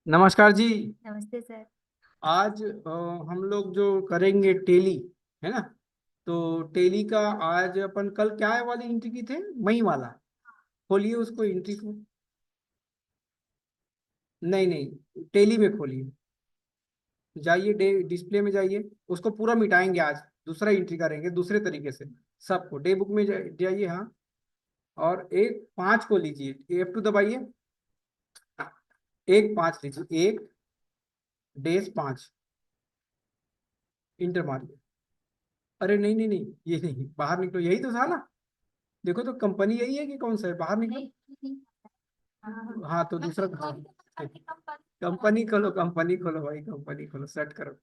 नमस्कार जी। नमस्ते सर। आज हम लोग जो करेंगे टेली, है ना? तो टेली का आज अपन कल क्या वाली एंट्री की थे? मई वाला। खोलिए उसको, एंट्री को। नहीं नहीं, टेली में खोलिए। जाइए, डे डिस्प्ले में जाइए। उसको पूरा मिटाएंगे आज। दूसरा एंट्री करेंगे दूसरे तरीके से। सबको डे बुक में जाइए, हाँ। और एक पाँच को लीजिए, F2 दबाइए। एक पाँच लीजिए, एक डेज पाँच। इंटर मारिए। अरे नहीं नहीं नहीं, ये नहीं, बाहर निकलो, यही तो था ना। देखो तो कंपनी यही है कि कौन सा है, बाहर निकलो। नहीं नहीं। हाँ। हाँ तो मैं दूसरा कंपनी के बता के कंपनी खोलो, कंपनी खोलो भाई, कंपनी खोलो, सेट करो।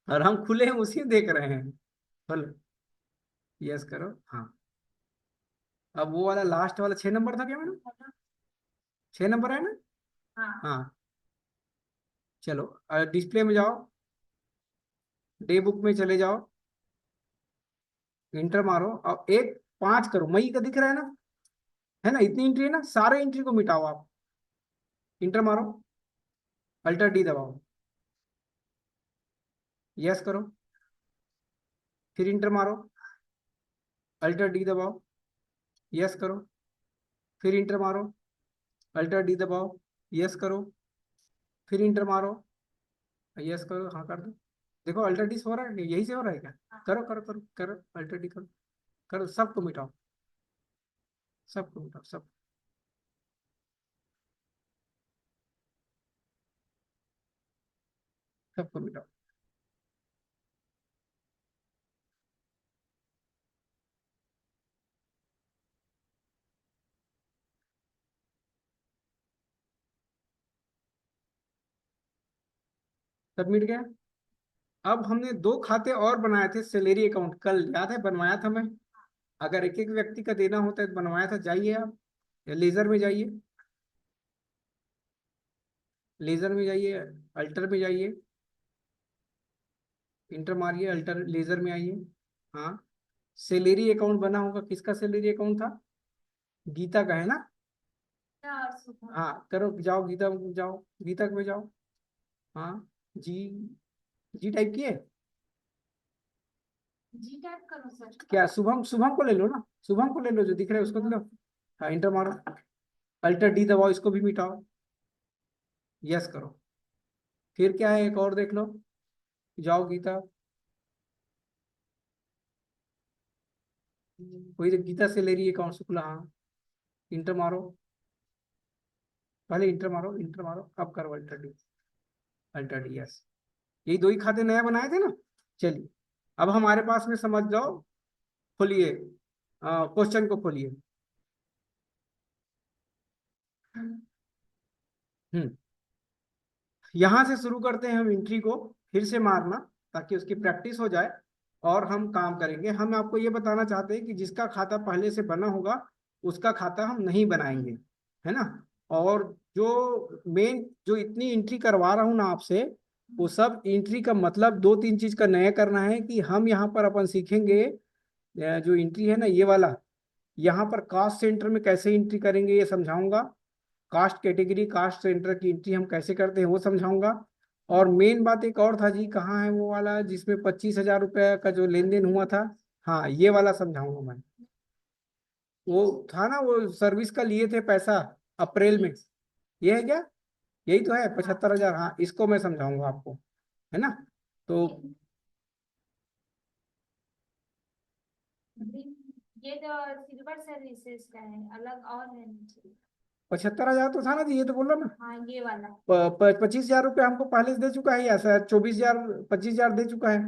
और हम खुले हैं, उसी में देख रहे हैं। खोलो। यस करो, हाँ। अब वो वाला लास्ट वाला 6 नंबर था क्या मैडम? 6 नंबर है ना? हाँ। हाँ। चलो, डिस्प्ले में जाओ। डे बुक में चले जाओ। इंटर मारो और एक पांच करो, मई का दिख रहा है ना? है ना? इतनी एंट्री है ना, सारे एंट्री को मिटाओ आप। इंटर मारो। अल्टर डी दबाओ। यस करो। फिर इंटर मारो। अल्टर डी दबाओ। यस करो। फिर इंटर मारो। अल्टर डी दबाओ। यस करो। फिर इंटर मारो। यस करो, हाँ कर दो। देखो अल्टर डी से हो रहा है, यही से हो रहा है क्या? करो करो करो करो, अल्टर डी करो। करो, सबको मिटाओ। सबको मिटाओ, सब। सबको मिटाओ। सब मिट गया। अब हमने दो खाते और बनाए थे, सैलरी अकाउंट, कल याद है बनवाया था मैं। अगर एक एक व्यक्ति का देना होता है तो बनवाया था। जाइए आप, या लेजर में जाइए। लेजर में जाइए, अल्टर में जाइए। इंटर मारिए, अल्टर लेजर में आइए। हाँ। सैलरी अकाउंट बना होगा, किसका सैलरी अकाउंट था? गीता का है ना? और सुबह हाँ करो, जाओ गीता में जाओ, गीता में जाओ। हाँ। जी। जी टाइप किए? जी टाइप करो सर। क्या शुभम? शुभम को ले लो ना, शुभम को ले लो, जो दिख रहा है उसको ले लो। हाँ, इंटर मारो। अल्टर डी दबाओ, इसको भी मिटाओ। यस करो। फिर क्या है, एक और देख लो। जाओ गीता। वही तो गीता से ले रही है, अकाउंट से खुला, हाँ। इंटर मारो। पहले इंटर मारो, इंटर मारो, अब करो alter D. Alter D, yes. यही दो ही खाते नए बनाए थे ना। चलिए, अब हमारे पास में समझ जाओ। खोलिए, क्वेश्चन को खोलिए। हम्म। यहाँ से शुरू करते हैं हम एंट्री को। फिर से मारना, ताकि उसकी प्रैक्टिस हो जाए। और हम काम करेंगे। हम आपको ये बताना चाहते हैं कि जिसका खाता पहले से बना होगा, उसका खाता हम नहीं बनाएंगे, है ना? और जो मेन, जो इतनी एंट्री करवा रहा हूँ ना आपसे, वो सब एंट्री का मतलब दो तीन चीज का नया करना है कि हम यहाँ पर अपन सीखेंगे। जो एंट्री है ना, ये वाला, यहाँ पर कास्ट सेंटर में कैसे एंट्री करेंगे ये समझाऊंगा। कास्ट कैटेगरी, कास्ट सेंटर की एंट्री हम कैसे करते हैं वो समझाऊंगा। और मेन बात एक और था जी, कहाँ है वो वाला जिसमें 25,000 रुपये का जो लेन देन हुआ था? हाँ, ये वाला समझाऊंगा मैं। वो था ना, वो सर्विस का लिए थे पैसा, अप्रैल में। ये है क्या? यही तो है, 75,000, हाँ, इसको मैं समझाऊंगा आपको, है ना? तो ये जो सिल्वर सर्विसेज का है अलग और है नीचे। 75,000 तो था ना जी, ये तो बोल रहा ना। हाँ ये वाला। 25,000 रुपये हमको पहले से दे चुका है, या शायद 24,000, 25,000 दे चुका है।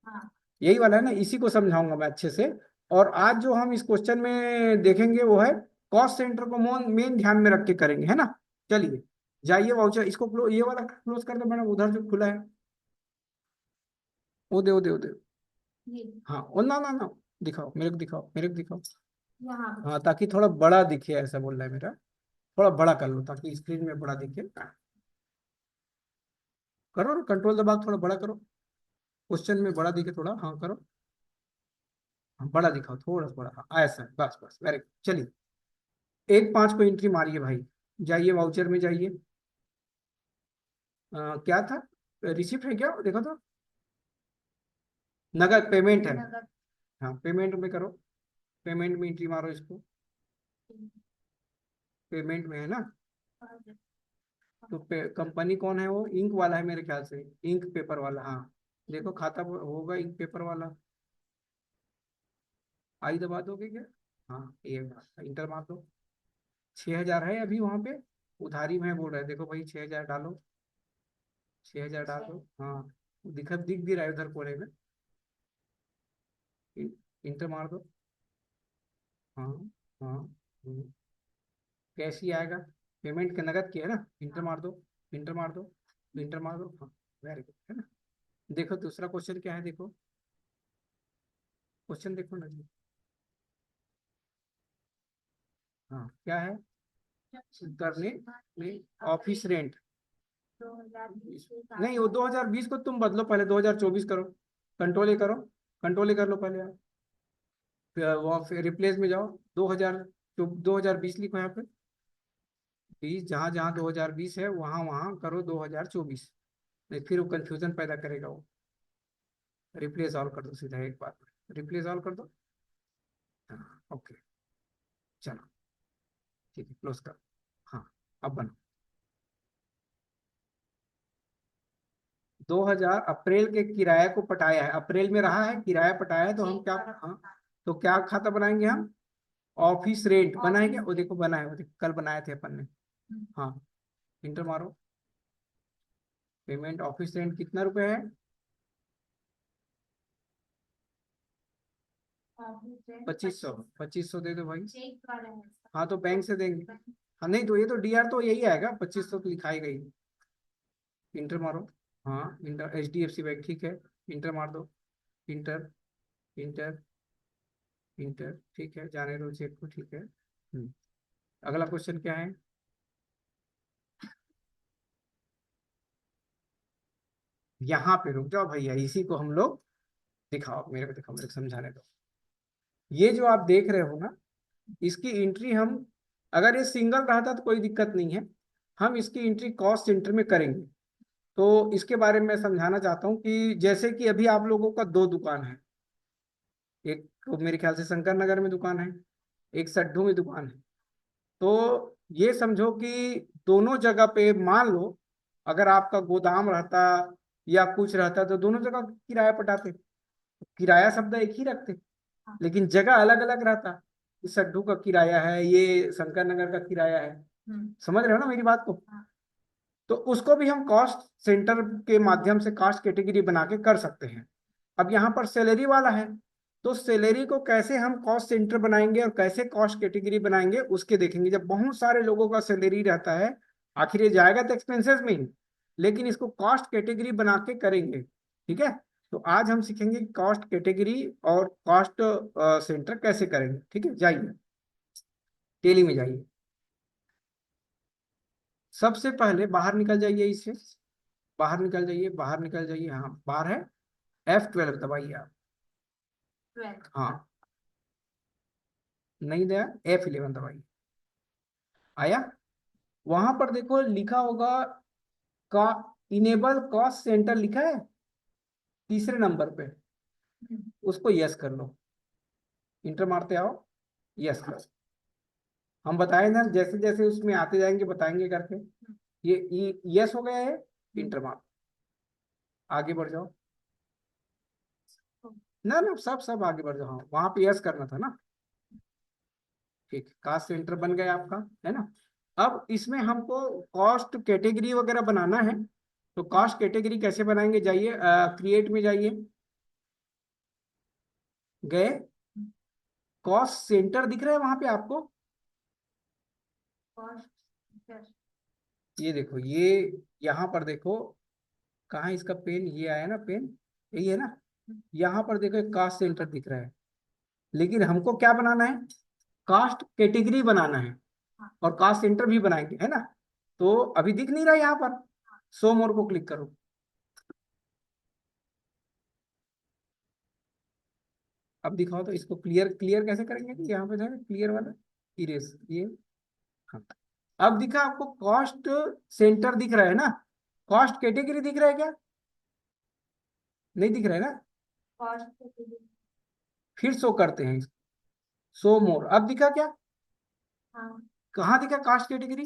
हाँ। यही वाला है ना, इसी को समझाऊंगा मैं अच्छे से। और आज जो हम इस क्वेश्चन में देखेंगे वो है कॉस्ट सेंटर को मेन ध्यान में रख के करेंगे, है ना? चलिए, जाइए वाउचर, इसको ये वाला क्लोज कर दो मैडम, उधर जो खुला है। वो दे। ये हाँ, वो ना ना ना, दिखाओ मेरे को, दिखाओ मेरे को, दिखाओ। यहाँ हाँ, ताकि थोड़ा बड़ा दिखे, ऐसा बोल रहा है मेरा। थोड़ा बड़ा कर लो ताकि स्क्रीन में बड़ा दिखे। करो ना, कंट्रोल दबा के थोड़ा बड़ा करो। क्वेश्चन में बड़ा दिखे थोड़ा, हाँ करो। हाँ, बड़ा दिखाओ, थोड़ा सा बड़ा, हाँ ऐसा, बस बस, वेरी गुड। चलिए, एक पाँच को एंट्री मारिए भाई। जाइए वाउचर में जाइए। क्या था, रिसिप्ट है क्या, देखो तो, नगद पेमेंट है। नगद। हाँ पेमेंट में करो, पेमेंट में एंट्री मारो इसको, पेमेंट में है ना। तो कंपनी कौन है, वो इंक वाला है मेरे ख्याल से, इंक पेपर वाला, हाँ। देखो खाता होगा इंक पेपर वाला, आई दबा दोगे क्या। हाँ ये इंटर मार दो। 6,000 है अभी वहां पे, उधारी में बोल रहे हैं, देखो भाई 6,000 डालो, 6,000 डाल दो, हाँ। दिख भी रहा है उधर कोने में, इंटर मार दो। हाँ हाँ। कैश ही आएगा, पेमेंट के नगद की है ना, इंटर मार दो, इंटर मार दो, इंटर मार दो, हाँ। वेरी गुड, है ना। देखो दूसरा क्वेश्चन क्या है, देखो क्वेश्चन देखो ना जी। हाँ क्या है, करने में ऑफिस रेंट, 2020 के नहीं वो 2020 को तुम बदलो, पहले 2024 करो, कंट्रोल ही करो, कंट्रोल ही कर लो पहले आप। फिर वो फिर रिप्लेस में जाओ, 2000, 2020 लिखो यहाँ पे, 20 जहाँ जहाँ 2020 है वहाँ वहाँ करो 2024, नहीं फिर वो कंफ्यूजन पैदा करेगा वो। रिप्लेस ऑल कर दो सीधा एक बार में, रिप्लेस ऑल कर दो। हाँ ओके, चलो ठीक है, क्लोज कर। हाँ अब बनो। 2000 अप्रैल के किराए को पटाया है, अप्रैल में रहा है किराया पटाया है, तो हम क्या, हाँ, तो क्या खाता बनाएंगे हम, ऑफिस रेंट बनाएंगे, वो देखो बनाए, वो देखो कल बनाए थे अपन ने। हाँ इंटर मारो, पेमेंट ऑफिस रेंट कितना रुपए है, 2500, 2500 दे दो भाई। चेक वाला है इसका। हाँ तो बैंक से देंगे, हाँ नहीं तो ये तो डीआर तो यही आएगा, 2500 तो लिखाई गई। इंटर मारो, हाँ इंटर, HDFC बैंक, ठीक है, इंटर मार दो, इंटर, इंटर, इंटर, ठीक है, जाने दो चेक को, ठीक है। अगला क्वेश्चन क्या है, यहाँ पे रुक जाओ भैया, इसी को हम लोग, दिखाओ मेरे को, दिखाओ मेरे को समझाने दो। ये जो आप देख रहे हो ना, इसकी एंट्री हम, अगर ये सिंगल रहता तो कोई दिक्कत नहीं है, हम इसकी एंट्री कॉस्ट सेंटर में करेंगे। तो इसके बारे में मैं समझाना चाहता हूँ कि जैसे कि अभी आप लोगों का दो दुकान है, एक तो मेरे ख्याल से शंकर नगर में दुकान है, एक सड्ढू में दुकान है। तो ये समझो कि दोनों जगह पे मान लो, अगर आपका गोदाम रहता या कुछ रहता तो दोनों जगह किराया पटाते, किराया शब्द एक ही रखते, लेकिन जगह अलग अलग रहता। इस सड्ढू का किराया है, ये शंकर नगर का किराया है, समझ रहे हो ना मेरी बात को। तो उसको भी हम कॉस्ट सेंटर के माध्यम से कॉस्ट कैटेगरी बना के कर सकते हैं। अब यहाँ पर सैलरी वाला है, तो सैलरी को कैसे हम कॉस्ट सेंटर बनाएंगे और कैसे कॉस्ट कैटेगरी बनाएंगे उसके देखेंगे। जब बहुत सारे लोगों का सैलरी रहता है, आखिर ये जाएगा तो एक्सपेंसेस में ही, लेकिन इसको कॉस्ट कैटेगरी बना के करेंगे, ठीक है। तो आज हम सीखेंगे कॉस्ट कैटेगरी और कॉस्ट सेंटर कैसे करेंगे, ठीक है। जाइए टेली में जाइए, सबसे पहले बाहर निकल जाइए इससे, बाहर निकल जाइए, बाहर निकल जाइए, हाँ बाहर है, F12 दबाइए आप। 12। हाँ नहीं दया, F11 दबाइए, आया। वहां पर देखो लिखा होगा का, इनेबल कॉस्ट सेंटर लिखा है तीसरे नंबर पे, उसको यस कर लो, इंटर मारते आओ, यस कर। हम बताए ना जैसे जैसे उसमें आते जाएंगे बताएंगे करके, ये यस हो गया है, इंटर मार, आगे बढ़ जाओ। ना ना सब आगे बढ़ जाओ, हाँ वहां पे यस करना था ना, ठीक, कास्ट सेंटर बन गया आपका, है ना। अब इसमें हमको कॉस्ट कैटेगरी वगैरह बनाना है, तो कॉस्ट कैटेगरी कैसे बनाएंगे, जाइए क्रिएट में जाइए, गए, कॉस्ट सेंटर दिख रहा है वहां पे आपको, ये देखो ये, यहाँ पर देखो, कहाँ इसका पेन, ये आया ना पेन, यही है ना, यहाँ पर देखो एक कास्ट सेंटर दिख रहा है, लेकिन हमको क्या बनाना है, कास्ट कैटेगरी बनाना है, और कास्ट सेंटर भी बनाएंगे, है ना। तो अभी दिख नहीं रहा है यहाँ पर, शो मोर को क्लिक करो, अब दिखाओ तो इसको क्लियर, क्लियर कैसे करेंगे कि यहाँ पे जो है क्लियर वाला, इरेज ये, हाँ। अब दिखा आपको कॉस्ट सेंटर दिख रहा है ना, कॉस्ट कैटेगरी दिख रहा है क्या? नहीं दिख रहा है ना? Cost category. फिर शो करते हैं, शो मोर, अब दिखा क्या? हाँ। कहाँ दिखा कास्ट कैटेगरी?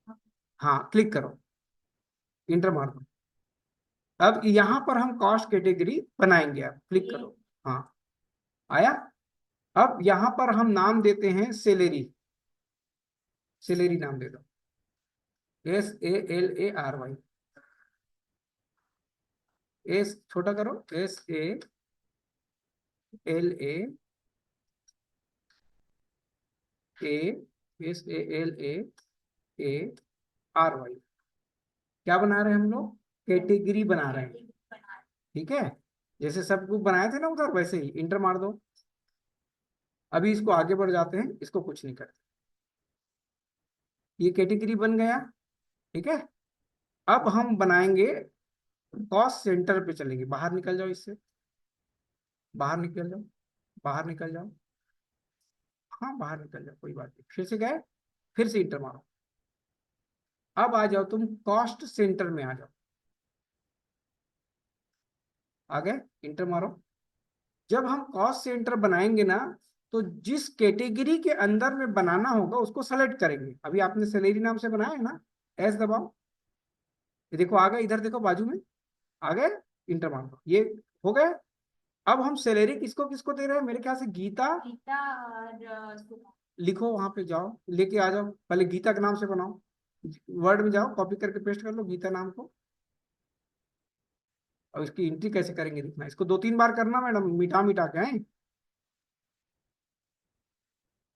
हाँ। हाँ, क्लिक करो, इंटर मार दो। अब यहाँ पर हम कॉस्ट कैटेगरी बनाएंगे, अब क्लिक ये करो। हाँ, आया। अब यहाँ पर हम नाम देते हैं सैलरी, सैलरी नाम दे दो, SALARY, एस छोटा करो, SALAARY। क्या बना रहे हैं हम लोग? कैटेगरी बना रहे हैं। कैटेगरी बना। ठीक है, जैसे सब कुछ बनाए थे ना उधर, वैसे ही इंटर मार दो। अभी इसको आगे बढ़ जाते हैं, इसको कुछ नहीं करते, ये कैटेगरी बन गया। ठीक है, अब हम बनाएंगे, कॉस्ट सेंटर पे चलेंगे। बाहर निकल जाओ इससे, बाहर निकल जाओ, बाहर निकल जाओ। हाँ, बाहर निकल जाओ, कोई बात नहीं, फिर से गए, फिर से इंटर मारो। अब आ जाओ तुम कॉस्ट सेंटर में आ जाओ, आ गए, इंटर मारो। जब हम कॉस्ट सेंटर बनाएंगे ना, तो जिस कैटेगरी के अंदर में बनाना होगा उसको सेलेक्ट करेंगे। अभी आपने सैलरी नाम से बनाया है ना, एस दबाओ, ये देखो आ गए, इधर देखो बाजू में आ गए, इंटर मार दो, ये हो गए। अब हम सैलरी किसको किसको दे रहे हैं? मेरे ख्याल से गीता, गीता और सुधा। लिखो वहां पे जाओ, लेके आ जाओ, पहले गीता के नाम से बनाओ, वर्ड में जाओ, कॉपी करके पेस्ट कर लो गीता नाम को। और इसकी एंट्री कैसे करेंगे देखना, इसको 2-3 बार करना मैडम, मिटा मिटा के हैं,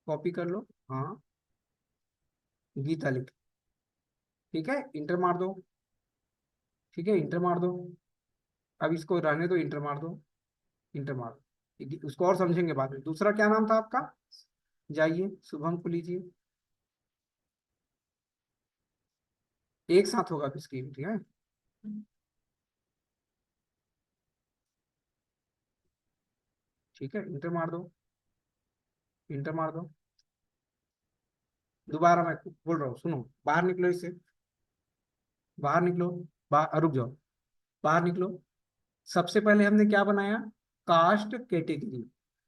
कॉपी कर लो। हाँ, गीता लिख, ठीक है, इंटर मार दो। ठीक है, इंटर मार दो। अब इसको रहने दो, इंटर मार दो, इंटर मार दो, उसको और समझेंगे बाद में। दूसरा क्या नाम था आपका? जाइए, शुभम को लीजिए, एक साथ होगा इसकी, ठीक है। ठीक है, इंटर मार दो, इंटर मार दो। दोबारा मैं बोल रहा हूँ, सुनो, बाहर निकलो इससे, बाहर निकलो, बाहर रुक जाओ, बाहर निकलो। सबसे पहले हमने क्या बनाया? Caste category.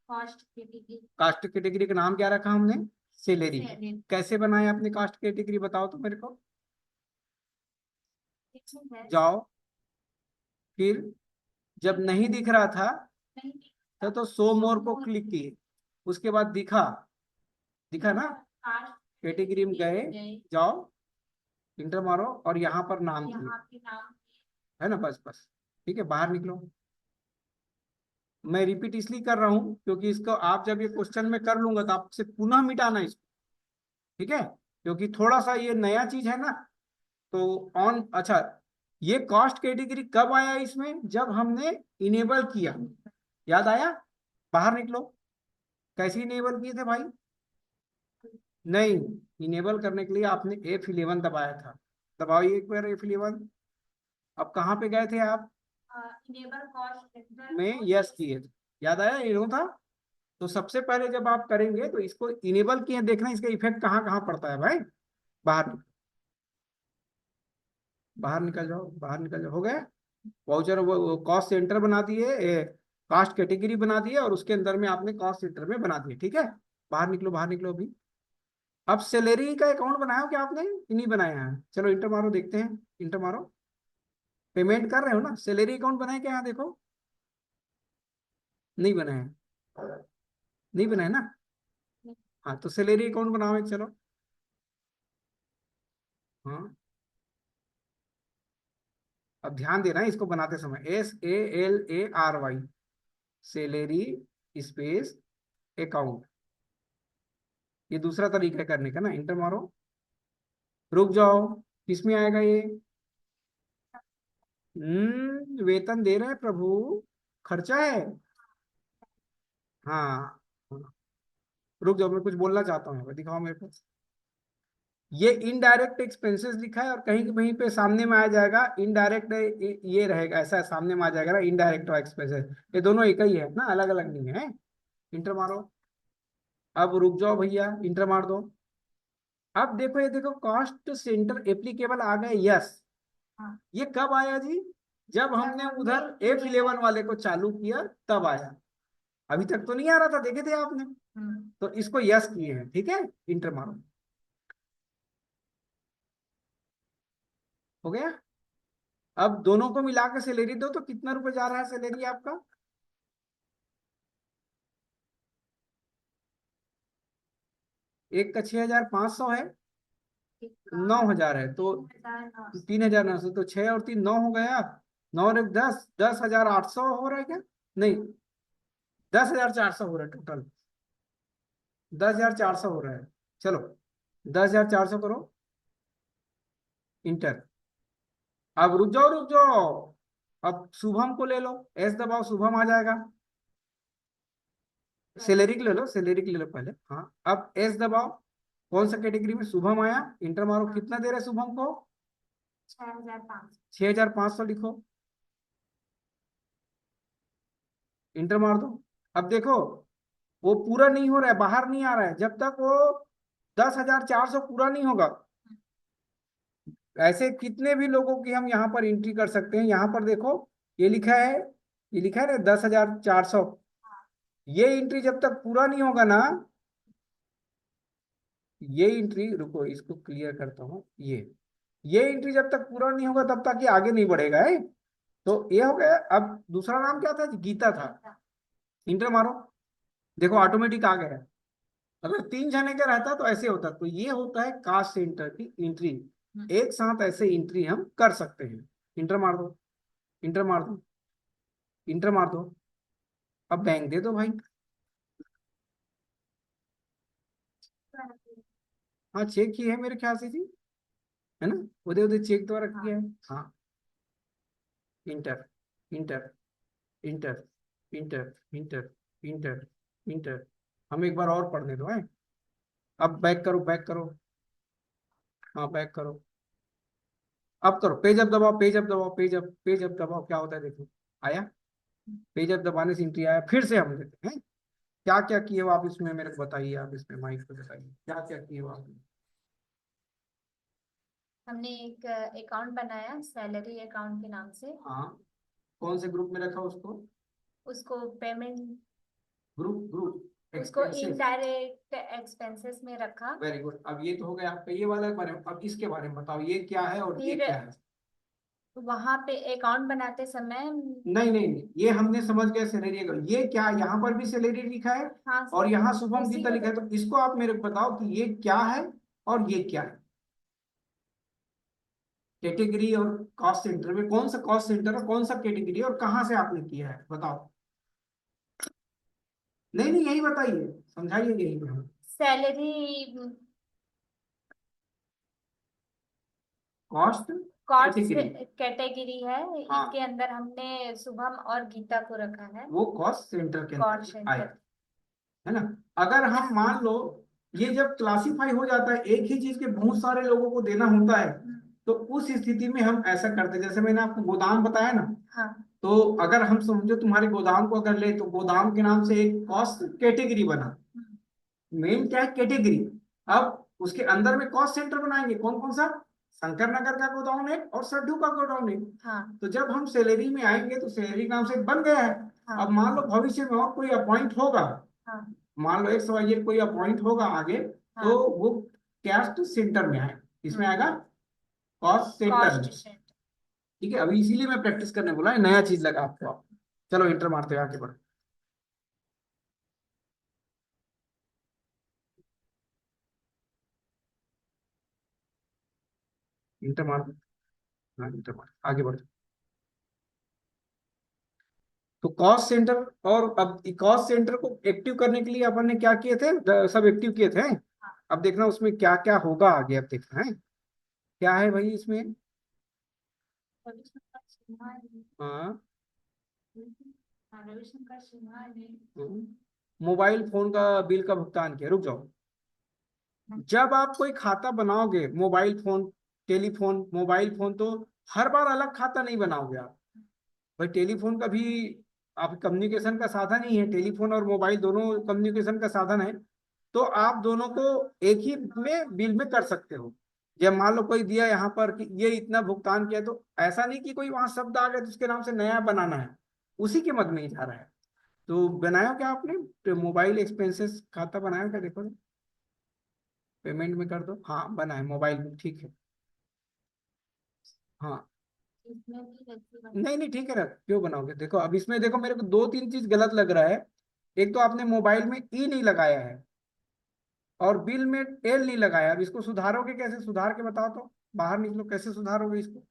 Cost category. Caste category का नाम क्या रखा हमने? सैलरी। सैलरी। कैसे बनाया आपने कास्ट कैटेगरी, बताओ तो मेरे को। इसमें है। जाओ, फिर जब नहीं दिख रहा था नहीं। तो सो सो मोर को मोर। क्लिक किए, उसके बाद दिखा, दिखा ना, कास्ट कैटेगरी में गए, गए। जाओ, इंटर मारो, और यहाँ पर नाम दिए, यहाँ पे नाम। है ना, बस बस। ठीक है, बाहर निकलो। मैं रिपीट इसलिए कर रहा हूँ क्योंकि इसको आप जब ये क्वेश्चन में कर लूंगा तो आपसे पुनः मिटाना इसको। ठीक है, क्योंकि थोड़ा सा ये नया चीज है ना, तो ऑन, अच्छा, ये कॉस्ट कैटेगरी कब आया इसमें? जब हमने इनेबल किया, याद आया? बाहर निकलो। कैसे इनेबल किए थे भाई? नहीं, इनेबल करने के लिए आपने F11 दबाया था, दबाइए एक बार F11। अब कहाँ पे गए थे आप? इनेबल कॉस्ट सेंटर में को। यस किए थे, याद आया, ये था। तो सबसे पहले जब आप करेंगे तो इसको इनेबल किए, देखना इसका इफेक्ट कहाँ कहाँ पड़ता है भाई। बाहर, बाहर निकल जाओ, बाहर निकल जाओ, हो गया। वाउचर, वो कॉस्ट सेंटर बना दिए, कास्ट कैटेगरी बना दिए, और उसके अंदर में आपने कॉस्ट सेंटर में बना दिए। ठीक है, बाहर निकलो, बाहर निकलो अभी। अब सैलरी का अकाउंट बनाया हो क्या आपने? नहीं बनाया है, चलो इंटर मारो, देखते हैं, इंटर मारो। पेमेंट कर रहे हो ना, सैलरी अकाउंट बनाए क्या? यहाँ देखो, नहीं बनाया, नहीं बनाया ना। हाँ, तो सैलरी अकाउंट बनाओ एक, चलो। हाँ, अब ध्यान देना है इसको बनाते समय, SALARY, सैलरी स्पेस अकाउंट, ये दूसरा तरीका है करने का ना, इंटर मारो। रुक जाओ, किसमें आएगा ये? वेतन दे रहे हैं प्रभु, खर्चा है। हाँ, हाँ। रुक जाओ, मैं कुछ बोलना चाहता हूँ, दिखाओ मेरे को। ये इनडायरेक्ट एक्सपेंसेस लिखा है, और कहीं कहीं पे सामने में आ जाएगा इनडायरेक्ट, ये रहेगा ऐसा, सामने में आ जाएगा ना इनडायरेक्ट एक्सपेंसेस। ये दोनों एक ही है ना, अलग अलग नहीं है। इंटर मारो। अब रुक जाओ भैया, इंटर मार दो। अब देखो, ये देखो, कॉस्ट सेंटर एप्लीकेबल आ गए, यस। हाँ। ये कब आया जी? जब हमने उधर F11 वाले को चालू किया तब आया। अभी तक तो नहीं आ रहा था, देखे थे आपने। तो इसको यस किए हैं, ठीक है, इंटर मारो। हो गया। अब दोनों को मिला के सैलरी दो तो कितना रुपए जा रहा है सैलरी आपका? एक का 6,500 है, 9,000 है, तो 3,900, तो 6 और 3 9 हो गया। 9 और 1 10, 10,800 हो रहा है क्या? नहीं, 10,400 हो रहा है टोटल। 10,400 हो रहा है। चलो, 10,400 करो, इंटर। अब रुक जाओ, रुक जाओ। अब शुभम को ले लो, एस दबाओ, शुभम आ जाएगा। सैलरी के ले लो, सैलरी के ले लो पहले, हाँ। अब एस दबाओ, कौन सा कैटेगरी में शुभम आया, इंटर मारो। कितना दे रहे शुभम को? 6,500। 6,500 लिखो, इंटर मार दो। अब देखो, वो पूरा नहीं हो रहा है, बाहर नहीं आ रहा है। जब तक वो 10,400 पूरा नहीं होगा, ऐसे कितने भी लोगों की हम यहाँ पर एंट्री कर सकते हैं। यहाँ पर देखो, ये लिखा है, ये लिखा है ना 10,400। ये एंट्री जब तक पूरा नहीं होगा ना, ये एंट्री, रुको इसको क्लियर करता हूँ। ये एंट्री जब तक पूरा नहीं होगा तब तक ये आगे नहीं बढ़ेगा है। तो ये हो गया। अब दूसरा नाम क्या था? गीता था। इंटर मारो, देखो ऑटोमेटिक आ गया। अगर 3 जने का रहता तो ऐसे होता। तो ये होता है कास्ट सेंटर की एंट्री। एक साथ ऐसे एंट्री हम कर सकते हैं। इंटर मार दो, इंटर मार दो, इंटर मार दो। अब बैंक दे दो भाई। हाँ, चेक की है मेरे ख्याल से जी, है ना? उधर उधर चेक तो रखी है। हाँ, inter, inter, inter, inter, inter, inter, inter. हम एक बार और पढ़ने दो है। अब बैक करो, बैक करो। हाँ, बैक करो। अब करो, पेज अप दबाओ, पेज अप दबाओ, पेज अप, पेज अप दबाओ, क्या होता है देखो। आया, पेज अप दबाने से एंट्री आया। फिर से हम देते हैं। क्या क्या किए हो आप इसमें मेरे को बताइए। आप इसमें माइक पे बताइए क्या क्या किए हो आपने। हमने एक अकाउंट बनाया सैलरी अकाउंट के नाम से। हाँ, कौन से ग्रुप में रखा उसको? उसको पेमेंट, ग्रुप, ग्रुप उसको एक्सपेंसेस। इनडायरेक्ट एक्सपेंसेस में रखा। Very good. अब ये तो हो गया आपका ये वाला बारे में। अब इसके बारे में बताओ, ये क्या है और ये फिर क्या है? वहां पे अकाउंट बनाते समय। नहीं नहीं नहीं, ये हमने समझ गया सैलरी का। ये क्या, यहाँ पर भी सैलरी लिखा है हाँ और सर, यहाँ शुभम उसी गीता को लिखा तो। है। तो इसको आप मेरे को बताओ कि ये क्या है और ये क्या है। कैटेगरी और कॉस्ट सेंटर में कौन सा कॉस्ट सेंटर और कौन सा कैटेगरी और कहाँ से आपने किया है, बताओ। नहीं नहीं, यही बताइए, समझाइए यही पे हम। Salary cost cost category. Category है। इसके हाँ, अंदर हमने शुभम और गीता को रखा है। वो कॉस्ट सेंटर के कॉस्ट अंदर आए, सेंटर। है ना? अगर हम मान लो, ये जब क्लासिफाई हो जाता है, एक ही चीज के बहुत सारे लोगों को देना होता है, तो उस स्थिति में हम ऐसा करते हैं। जैसे मैंने आपको गोदाम बताया ना, हाँ। तो अगर हम समझो तुम्हारे गोदाम को अगर ले, तो गोदाम के नाम से एक कॉस्ट कैटेगरी बना। मेन क्या है? कैटेगरी। अब उसके अंदर में कॉस्ट सेंटर बनाएंगे, कौन कौन सा? शंकर नगर का गोडाउन है और सड्डू का गोडाउन है। हाँ। तो जब हम सैलरी में आएंगे तो सैलरी नाम से बन गया है। हाँ। अब मान लो भविष्य में और कोई अपॉइंट होगा, हाँ। मान लो XYZ कोई अपॉइंट होगा आगे, हाँ। तो वो कैस्ट सेंटर में आए, इसमें आएगा कॉस्ट सेंटर कॉस्ट में। सेंटर। ठीक है, अभी इसीलिए मैं प्रैक्टिस करने बोला है, नया चीज लगा आपको। चलो इंटर मारते हैं, आगे बढ़ो। इंटर मार, हाँ इंटर मार, आगे बढ़ो। तो कॉस्ट सेंटर, और अब कॉस्ट सेंटर को एक्टिव करने के लिए अपन ने क्या किए थे? सब एक्टिव किए थे। अब देखना उसमें क्या क्या होगा आगे। अब देखना है क्या है भाई इसमें। रविशंकर सिन्हा ने। हाँ, हाँ, रविशंकर सिन्हा ने। मोबाइल फोन का बिल का भुगतान किया। रुक जाओ। जब आप कोई खाता बनाओगे, mobile phone, telephone, mobile phone, तो हर बार अलग खाता नहीं बनाओगे आप। भाई टेलीफोन का भी आप कम्युनिकेशन का साधन ही है, टेलीफोन और मोबाइल दोनों कम्युनिकेशन का साधन है। तो आप दोनों को एक ही में बिल में कर सकते हो। जब मान लो कोई दिया यहाँ पर कि ये इतना भुगतान किया, तो ऐसा नहीं कि कोई वहां शब्द आ गया तो उसके नाम से नया बनाना है, उसी के मद में ही जा रहा है। तो बनाया क्या आपने? तो मोबाइल एक्सपेंसेस खाता बनाया क्या, देखो तो। पेमेंट में कर दो, हाँ बना है मोबाइल में, ठीक है। हाँ, इसमें भी वैसे बना। नहीं नहीं ठीक है ना, क्यों बनाओगे? देखो अब इसमें देखो, मेरे को दो तीन चीज गलत लग रहा है। एक तो आपने मोबाइल में ई नहीं लगाया है, और बिल में एल नहीं लगाया। अब इसको सुधारोगे कैसे? सुधार के बताओ तो, बाहर निकलो, कैसे सुधारोगे इसको?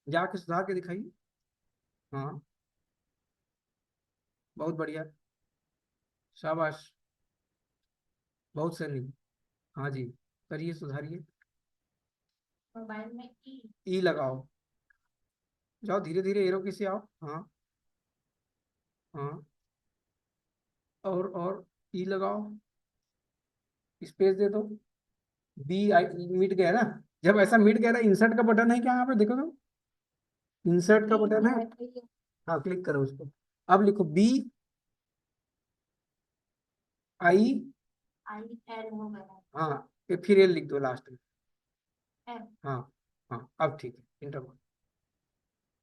जाके सुधार के दिखाइए। हाँ, बहुत बढ़िया, शाबाश, बहुत सही। हाँ जी, करिए, सुधारिए। मोबाइल में ई। ई लगाओ, जाओ धीरे धीरे एरो की से आओ। हाँ, हाँ, और ई लगाओ, स्पेस दे दो। बी आई मिट गया ना? जब ऐसा मिट गया ना, इंसर्ट का बटन है क्या यहाँ पे, देखो तो, इंसर्ट का ई बटन है। है तो ये हाँ, क्लिक करो उस पर। अब लिखो बी आई। आई एल हो गया। हाँ, फिर एल लिख दो लास्ट में। एल। हाँ, हाँ, अब ठीक है, इंटर,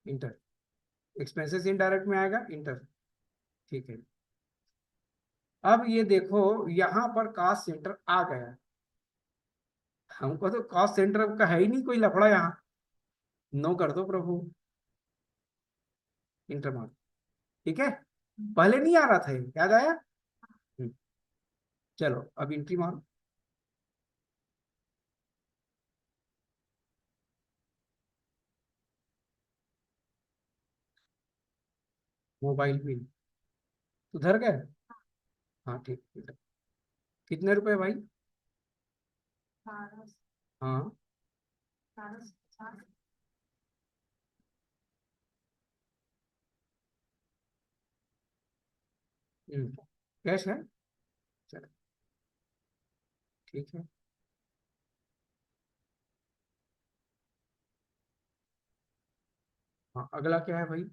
इंटर। एक्सपेंसेस इनडायरेक्ट में आएगा, इंटर। ठीक है। अब ये देखो, यहाँ पर कॉस्ट सेंटर आ गया। हमको तो कॉस्ट सेंटर का है ही नहीं कोई लफड़ा यहाँ। नो कर दो प्रभु, इंटर मार। ठीक है, पहले नहीं आ रहा था ये, याद आया? हम्म, चलो अब एंट्री मारो। मोबाइल बिल उधर गए। हाँ ठीक, कितने रुपए भाई? 12, हाँ। 1250। कैश है, चलो ठीक है। हाँ, अगला क्या है भाई?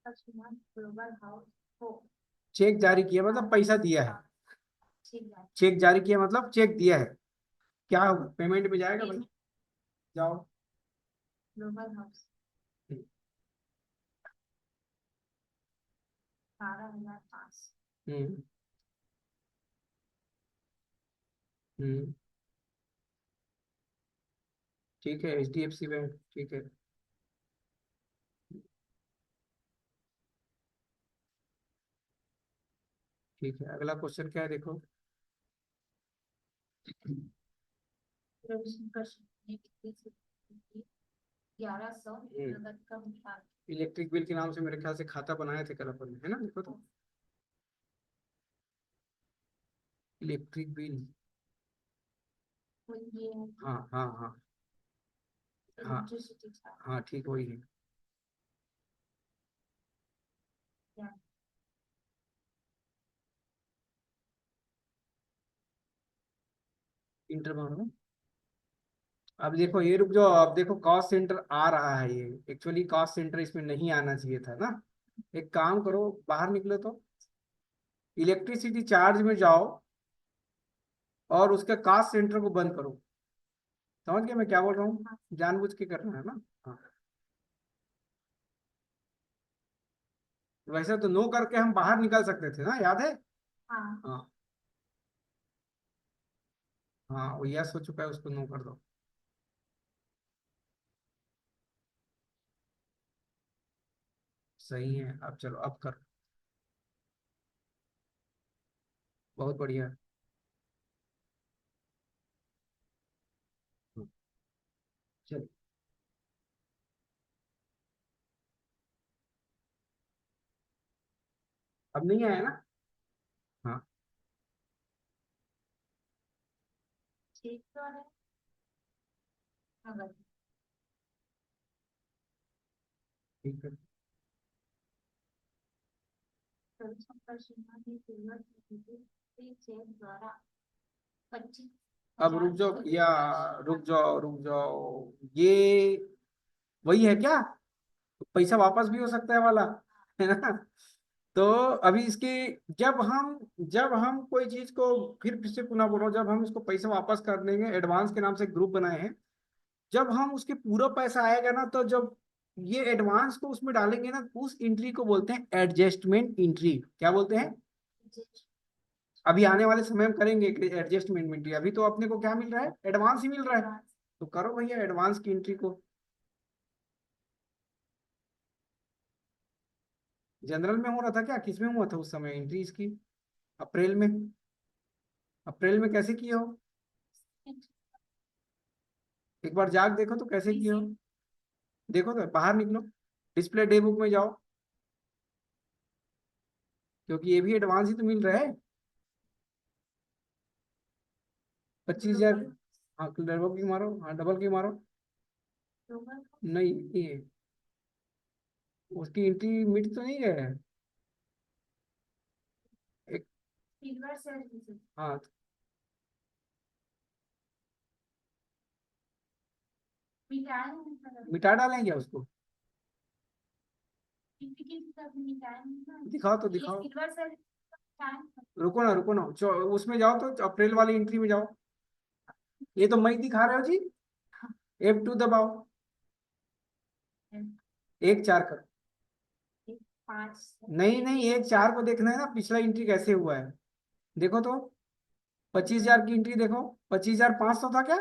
ग्लोबल हाउस हो। चेक जारी किया मतलब पैसा दिया है। हाँ, ठीक है। चेक जारी किया मतलब चेक दिया है। क्या पेमेंट में जाएगा भाई? पेमेंट। जाओ। Global house. 12,500। हम्म, हम्म, ठीक है, HDFC बैंक, ठीक है। ठीक है, अगला क्वेश्चन क्या है, देखो। रविशंकर ने कितनी छुट्टी की? 1100 नगद का भुगतान। इलेक्ट्रिक बिल के नाम से मेरे ख्याल से खाता बनाए थे कल अपन ने, है ना, देखो तो। इलेक्ट्रिक बिल, वो ये हाँ हाँ हाँ, हाँ इलेक्ट्रिसिटी चार्ज। हाँ, ठीक वही है। इंटर मारो। अब देखो ये, रुक जाओ, अब देखो कॉस्ट सेंटर आ रहा है, ये एक्चुअली कॉस्ट सेंटर इसमें नहीं आना चाहिए था ना। एक काम करो, बाहर निकलो तो, इलेक्ट्रिसिटी चार्ज में जाओ, और उसके कॉस्ट सेंटर को बंद करो। समझ गए मैं क्या बोल रहा हूँ? जानबूझ के करना है ना। हाँ, वैसे तो नो करके हम बाहर निकल सकते थे ना, याद है? हाँ। हाँ, हाँ, वो यस हो चुका है, उसको नो कर दो। सही है, अब चलो, अब कर। बहुत बढ़िया। हाँ, चलो, अब नहीं आया ना? हाँ, ठीक तो है। नगद। ठीक है। रविशंकर सिन्हा ने सिल्वर सिक्योरिटी चेक द्वारा पच्चीस अब हजार रुक जाओ भैया, रुक भुगतान। जाओ रुक जाओ, ये वही है क्या? तो पैसा वापस भी हो सकता है वाला, है ना। तो अभी इसकी, जब हम कोई चीज को, फिर से पुनः बोल रहा हूँ, जब हम इसको पैसा वापस कर देंगे, एडवांस के नाम से ग्रुप बनाए हैं, जब हम उसके पूरा पैसा आएगा ना, तो जब ये एडवांस को उसमें डालेंगे ना, उस एंट्री को बोलते हैं एडजस्टमेंट एंट्री। क्या बोलते हैं? अभी आने वाले समय में करेंगे एडजस्टमेंट एंट्री। अभी तो अपने को क्या मिल रहा है? एडवांस ही मिल रहा है। तो करो भैया एडवांस की एंट्री को। जनरल में हो रहा था क्या, किस में हुआ था उस समय एंट्री इसकी? अप्रैल में? अप्रैल में कैसे किए हो? एक बार जाग देखो तो कैसे किए हो। देखो तो बाहर निकलो, डिस्प्ले डे बुक में जाओ, क्योंकि ये भी एडवांस ही तो मिल रहा है। 25,000। हाँ डबल की मारो, हाँ डबल की मारो। नहीं ये उसकी एंट्री मिट तो नहीं गया है। एक, हाँ मिटा डालेंगे उसको। दिखाओ तो दिखाओ। रुको ना, उसमें जाओ तो अप्रैल वाली एंट्री में जाओ। ये तो मई दिखा रहे हो जी। F2 दबाओ। 1/4 करो। नहीं नहीं, 1/4 को देखना है ना, पिछला एंट्री कैसे हुआ है। देखो तो 25,000 की एंट्री देखो। 25,500 था क्या?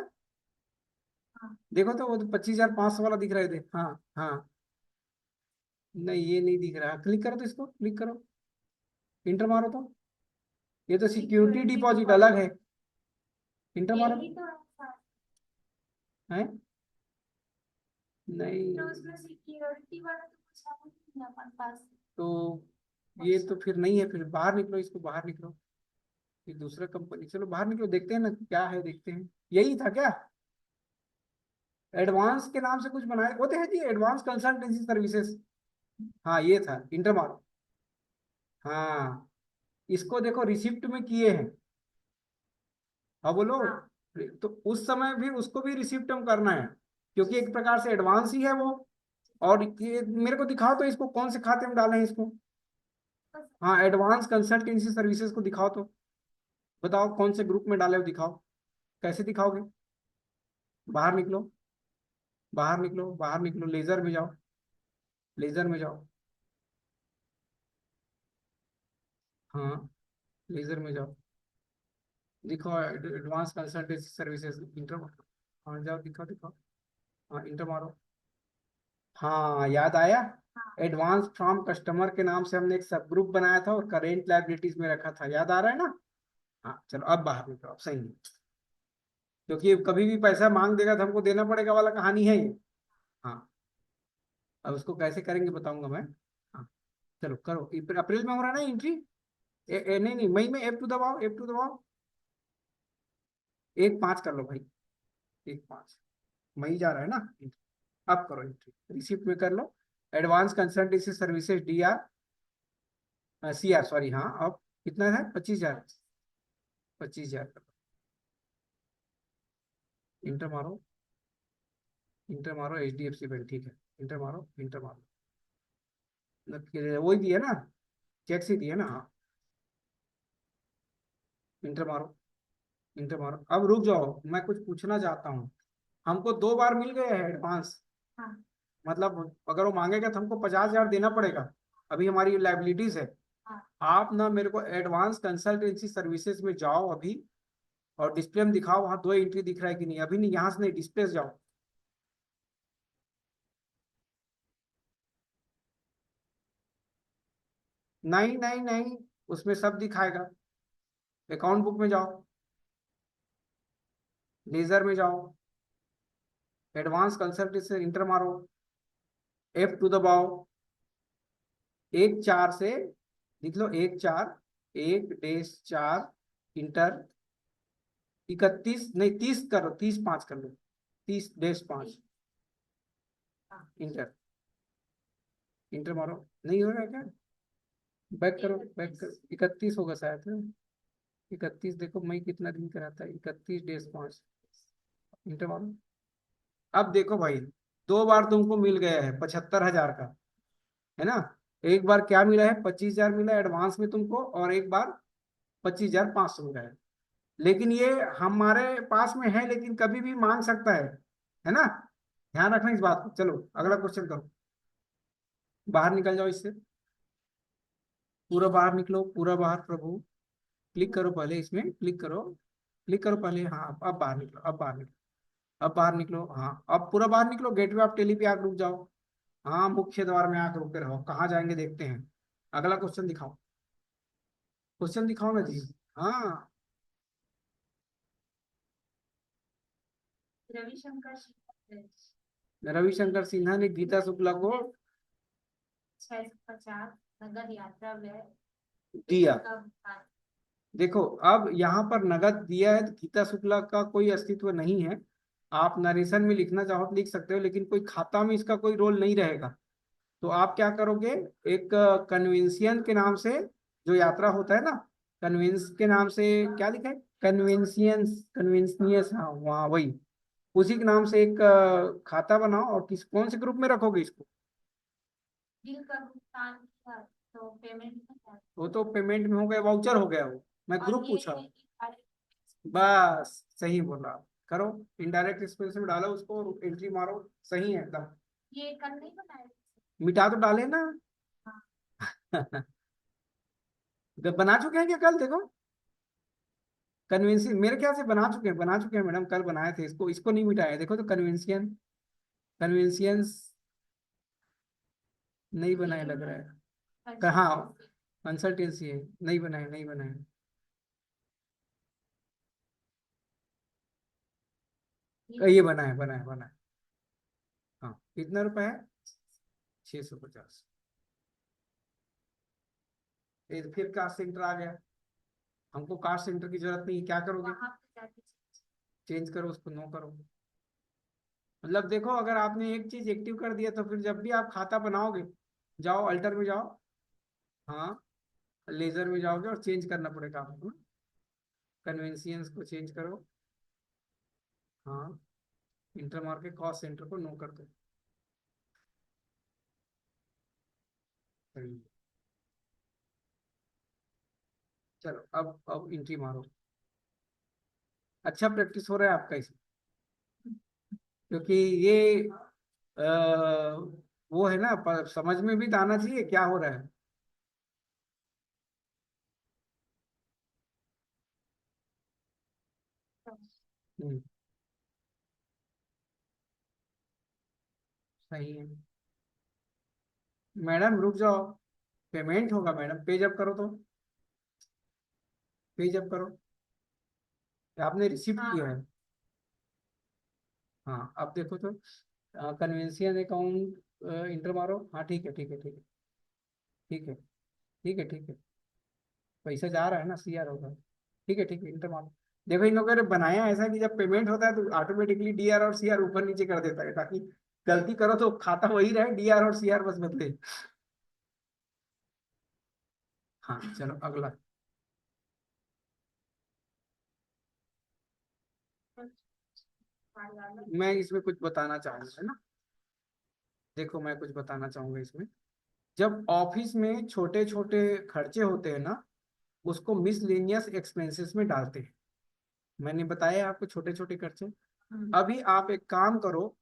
देखो तो वो तो 25,500 वाला दिख रहे थे। हाँ हाँ। नहीं ये नहीं दिख रहा, क्लिक करो तो, इसको क्लिक करो, इंटर मारो तो। ये तो सिक्योरिटी डिपॉजिट अलग है। इंटर मारो। है? नहीं तो उसमें सिक्योरिटी वाला तो कुछ है नहीं अपन पास। तो ये तो फिर नहीं है, फिर बाहर निकलो, इसको बाहर निकलो। ये दूसरा कंपनी, चलो बाहर निकलो, देखते हैं ना क्या है, देखते हैं। यही था क्या? एडवांस के नाम से कुछ बनाए होते हैं जी, एडवांस कंसल्टेंसी सर्विसेज। हाँ ये था, इंटर मारो। हाँ इसको देखो रिसिप्ट में किए हैं। हाँ बोलो। हाँ। तो उस समय भी उसको भी रिसिप्ट में करना है, क्योंकि एक प्रकार से एडवांस ही है वो। और ये मेरे को दिखाओ तो, इसको कौन से खाते में डालें इसको? हाँ एडवांस कंसल्टेंसी सर्विसेज को दिखाओ तो। बताओ कौन से ग्रुप में डाले हो, दिखाओ। कैसे दिखाओगे? बाहर निकलो, बाहर निकलो, बाहर निकलो, लेजर में जाओ, लेजर में जाओ। हाँ लेजर में जाओ, दिखाओ एडवांस कंसल्टेंसी सर्विसेज इंटर। हाँ जाओ दिखाओ दिखाओ। हाँ इंटर मारो। हाँ याद आया। एडवांस फ्रॉम कस्टमर के नाम से हमने एक सब ग्रुप बनाया था और करेंट लाइबिलिटीज में रखा था, याद आ रहा है ना। हाँ चलो अब बाहर निकलो, अब सही है। क्योंकि कभी भी पैसा मांग देगा तो हमको देना पड़ेगा वाला कहानी है ये। हाँ अब उसको कैसे करेंगे बताऊंगा मैं। हाँ चलो करो। अप्रैल में हो रहा है ना एंट्री? नहीं नहीं, मई में F2 दबाओ, F2 दबाओ। 1/5 कर लो भाई, 1/5। मई जा रहा है ना। अब करो एंट्री, रिसिप्ट में कर लो। Advance consultancy services CR, sorry. हाँ अब कितना है? 25,000। 25,000 कर लो, इंटर मारो। इंटर मारो, HDFC बैंक, ठीक है। इंटर मारो, इंटर मारो। वही दिया ना, चेक से दिया ना। हाँ इंटर मारो, इंटर मारो। अब रुक जाओ, मैं कुछ पूछना चाहता हूँ। हमको 2 बार मिल गए हैं एडवांस। हाँ। मतलब अगर वो मांगेगा तो हमको 50,000 देना पड़ेगा। अभी हमारी लाइबिलिटीज है। हाँ। आप ना मेरे को एडवांस कंसल्टेंसी सर्विसेज में जाओ अभी, और डिस्प्ले में दिखाओ वहाँ 2 एंट्री दिख रहा है कि नहीं। अभी नहीं, यहाँ से नहीं, डिस्प्ले से जाओ। नहीं नहीं नहीं, उसमें सब दिखाएगा। अकाउंट बुक में जाओ, लेजर में जाओ, एडवांस कंसल्टेंसी इंटर मारो, F2 दबाओ। 1/4 से लिख लो, 1/4, 1-4, इंटर। 31 नहीं, 30 करो, 30/5 कर लो, 30-5, इंटर। इंटर मारो। नहीं हो रहा है क्या? बैक करो, बैक करो, 31 होगा शायद। 31 देखो, मई कितना दिन का रहता है, 31-5। इंटर मारो। अब देखो भाई, दो बार तुमको मिल गया है 75,000 का, है ना। एक बार क्या मिला है, 25,000 मिला एडवांस में तुमको, और एक बार 25,500 मिला है। लेकिन ये हमारे पास में है, लेकिन कभी भी मांग सकता है ना। ध्यान रखना इस बात को। चलो अगला क्वेश्चन करो। बाहर निकल जाओ इससे, पूरा बाहर निकलो, पूरा बाहर प्रभु। क्लिक करो पहले, इसमें क्लिक करो, क्लिक करो पहले। हाँ अब बाहर निकलो, अब बाहर निकलो, अब बाहर निकलो। हाँ अब पूरा बाहर निकलो, गेटवे ऑफ टेली पे आकर रुक जाओ। हाँ मुख्य द्वार में आकर रुके रहो, कहाँ जाएंगे देखते हैं। अगला क्वेश्चन दिखाओ, क्वेश्चन दिखाओ ना जी। हाँ रविशंकर रविशंकर सिन्हा ने गीता शुक्ला को 650 नगद यात्रा व्यय दिया। का भुगतान। देखो अब यहाँ पर नगद दिया है, तो गीता शुक्ला का कोई अस्तित्व नहीं है। आप नरेशन में लिखना चाहो तो लिख सकते हो, लेकिन कोई खाता में इसका कोई रोल नहीं रहेगा। तो आप क्या करोगे, एक कन्वेंशियन के नाम से जो यात्रा होता है ना, कन्वेंस के नाम से क्या लिखा है, कन्वेंशियंस, कन्वेंशनियस, हाँ वहाँ वही, उसी के नाम से एक खाता बनाओ, और किस कौन से ग्रुप में रखोगे इसको। बिल का भुगतान किया तो पेमेंट में क्या? वो तो पेमेंट में हो गया, वाउचर हो गया वो, मैं और ग्रुप ये पूछा हूँ। indirect बस सही बोला। करो, इनडायरेक्ट एक्सपेंस में डालो उसको, एंट्री मारो, सही है एकदम। ये कल नहीं बनाया? मिटा तो डाले ना। हाँ। बना चुके हैं क्या कल, देखो कन्वेंशन मेरे ख्याल से बना चुके हैं, बना चुके हैं मैडम, कल बनाए थे इसको, इसको नहीं मिटाया, देखो तो कन्वेंशियन, कन्वेंशियंस नहीं बनाए लग रहा है। कहाँ कंसल्टेंसी है, नहीं बनाए, नहीं बनाए। ये बनाए, बनाए, बनाए। हाँ कितना रुपए है, 650। फिर कास्ट सेंटर आ गया, हमको कास्ट सेंटर की जरूरत नहीं है, क्या करोगे, वहां पे जाके चेंज करो उसको, नो करो। मतलब देखो, अगर आपने एक चीज एक्टिव कर दिया, तो फिर जब भी आप खाता बनाओगे, जाओ अल्टर में जाओ, हाँ लेजर में जाओगे और चेंज करना पड़ेगा आपको, कन्वेंशियंस को चेंज करो। हाँ इंटर मार के कॉस्ट सेंटर को नो कर दो। सही है। चलो अब एंट्री मारो। अच्छा प्रैक्टिस हो रहा है आपका इसमें, क्योंकि ये वो है ना, समझ में भी तो आना चाहिए क्या हो रहा है। हम्म, सही है। मैडम रुक जाओ, पेमेंट होगा मैडम, पे जब करो तो, पे जब करो, आपने रिसीव हाँ किया है। हाँ अब देखो तो, कन्वेंशियल अकाउंट इंटर मारो, हाँ ठीक है, ठीक है, ठीक है, ठीक है, ठीक है, ठीक है, पैसा जा रहा है ना, सीआर होगा। ठीक है, ठीक है, इंटर मारो। देखो इन लोगों ने बनाया ऐसा कि जब पेमेंट होता है तो ऑटोमेटिकली डीआर और सीआर ऊपर नीचे कर देता है, ताकि गलती करो तो खाता वही रहे, डीआर और सीआर बस बदले। हाँ चलो अगला। मैं इसमें कुछ बताना चाहूंगा, है ना। देखो मैं कुछ बताना चाहूंगा इसमें, जब ऑफिस में छोटे छोटे खर्चे होते हैं ना, उसको मिसलेनियस एक्सपेंसेस में डालते हैं। मैंने बताया आपको छोटे छोटे खर्चे। अभी आप एक काम करो,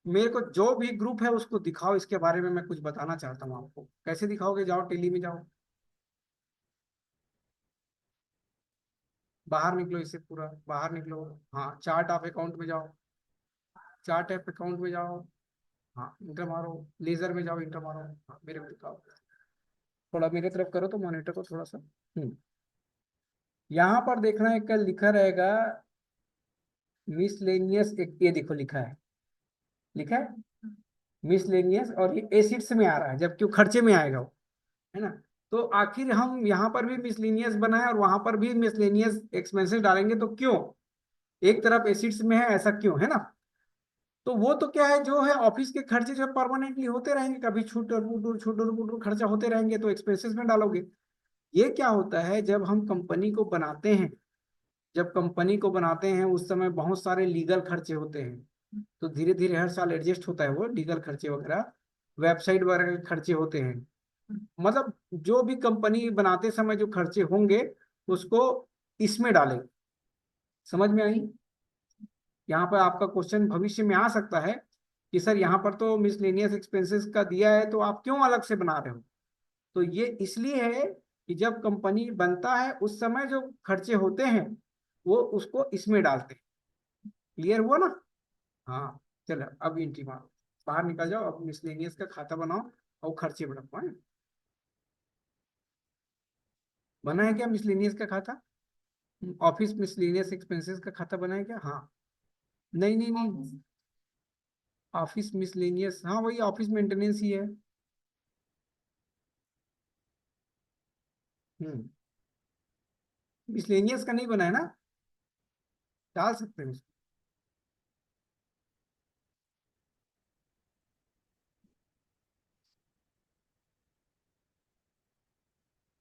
मेरे को जो भी ग्रुप है उसको दिखाओ, इसके बारे में मैं कुछ बताना चाहता हूँ आपको। कैसे दिखाओगे, जाओ टेली में जाओ, बाहर निकलो इससे, पूरा बाहर निकलो। हाँ चार्ट ऑफ अकाउंट में जाओ, चार्ट ऑफ अकाउंट में जाओ। हाँ इंटर मारो, लेजर में जाओ, इंटर मारो। हाँ मेरे को दिखाओ, थोड़ा मेरे तरफ करो तो मॉनिटर को थोड़ा सा। यहाँ पर देखना है, कल लिखा रहेगा मिसलेनियस, ये देखो लिखा है, लिखा है मिसलेनियस, और ये एसिड्स में आ रहा है, जबकि वो खर्चे में आएगा वो, है ना। तो आखिर हम यहाँ पर भी मिसलेनियस बनाए और वहां पर भी मिसलेनियस एक्सपेंसेस डालेंगे, तो क्यों, एक तरफ एसिड्स में है, ऐसा क्यों, है ना। तो वो तो क्या है, जो है ऑफिस के खर्चे जो परमानेंटली होते रहेंगे, कभी छूट और खर्चा होते रहेंगे, तो एक्सपेंसेस में डालोगे। ये क्या होता है, जब हम कंपनी को बनाते हैं, जब कंपनी को बनाते हैं उस समय बहुत सारे लीगल खर्चे होते हैं, तो धीरे धीरे हर साल एडजस्ट होता है वो लीगल खर्चे वगैरह, वेबसाइट वगैरह के खर्चे होते हैं। मतलब जो भी कंपनी बनाते समय जो खर्चे होंगे उसको इसमें डालें। समझ में आई? यहाँ पर आपका क्वेश्चन भविष्य में आ सकता है कि सर यहाँ पर तो मिसलेनियस एक्सपेंसेस का दिया है तो आप क्यों अलग से बना रहे हो। तो ये इसलिए है कि जब कंपनी बनता है उस समय जो खर्चे होते हैं वो उसको इसमें डालते हैं। क्लियर हुआ ना? हाँ। चलो अब एंट्री मारो, बाहर निकल जाओ, अब मिसलेनियस का खाता बनाओ और खर्चे बढ़ाओ। है बना है क्या मिसलेनियस का खाता? ऑफिस मिसलेनियस एक्सपेंसेस का खाता बना है क्या? हाँ। नहीं नहीं नहीं, ऑफिस। ऑफिस मिसलेनियस, हाँ वही ऑफिस मेंटेनेंस ही है। हम्म। मिसलेनियस का नहीं बना है ना? डाल सकते हैं उसको।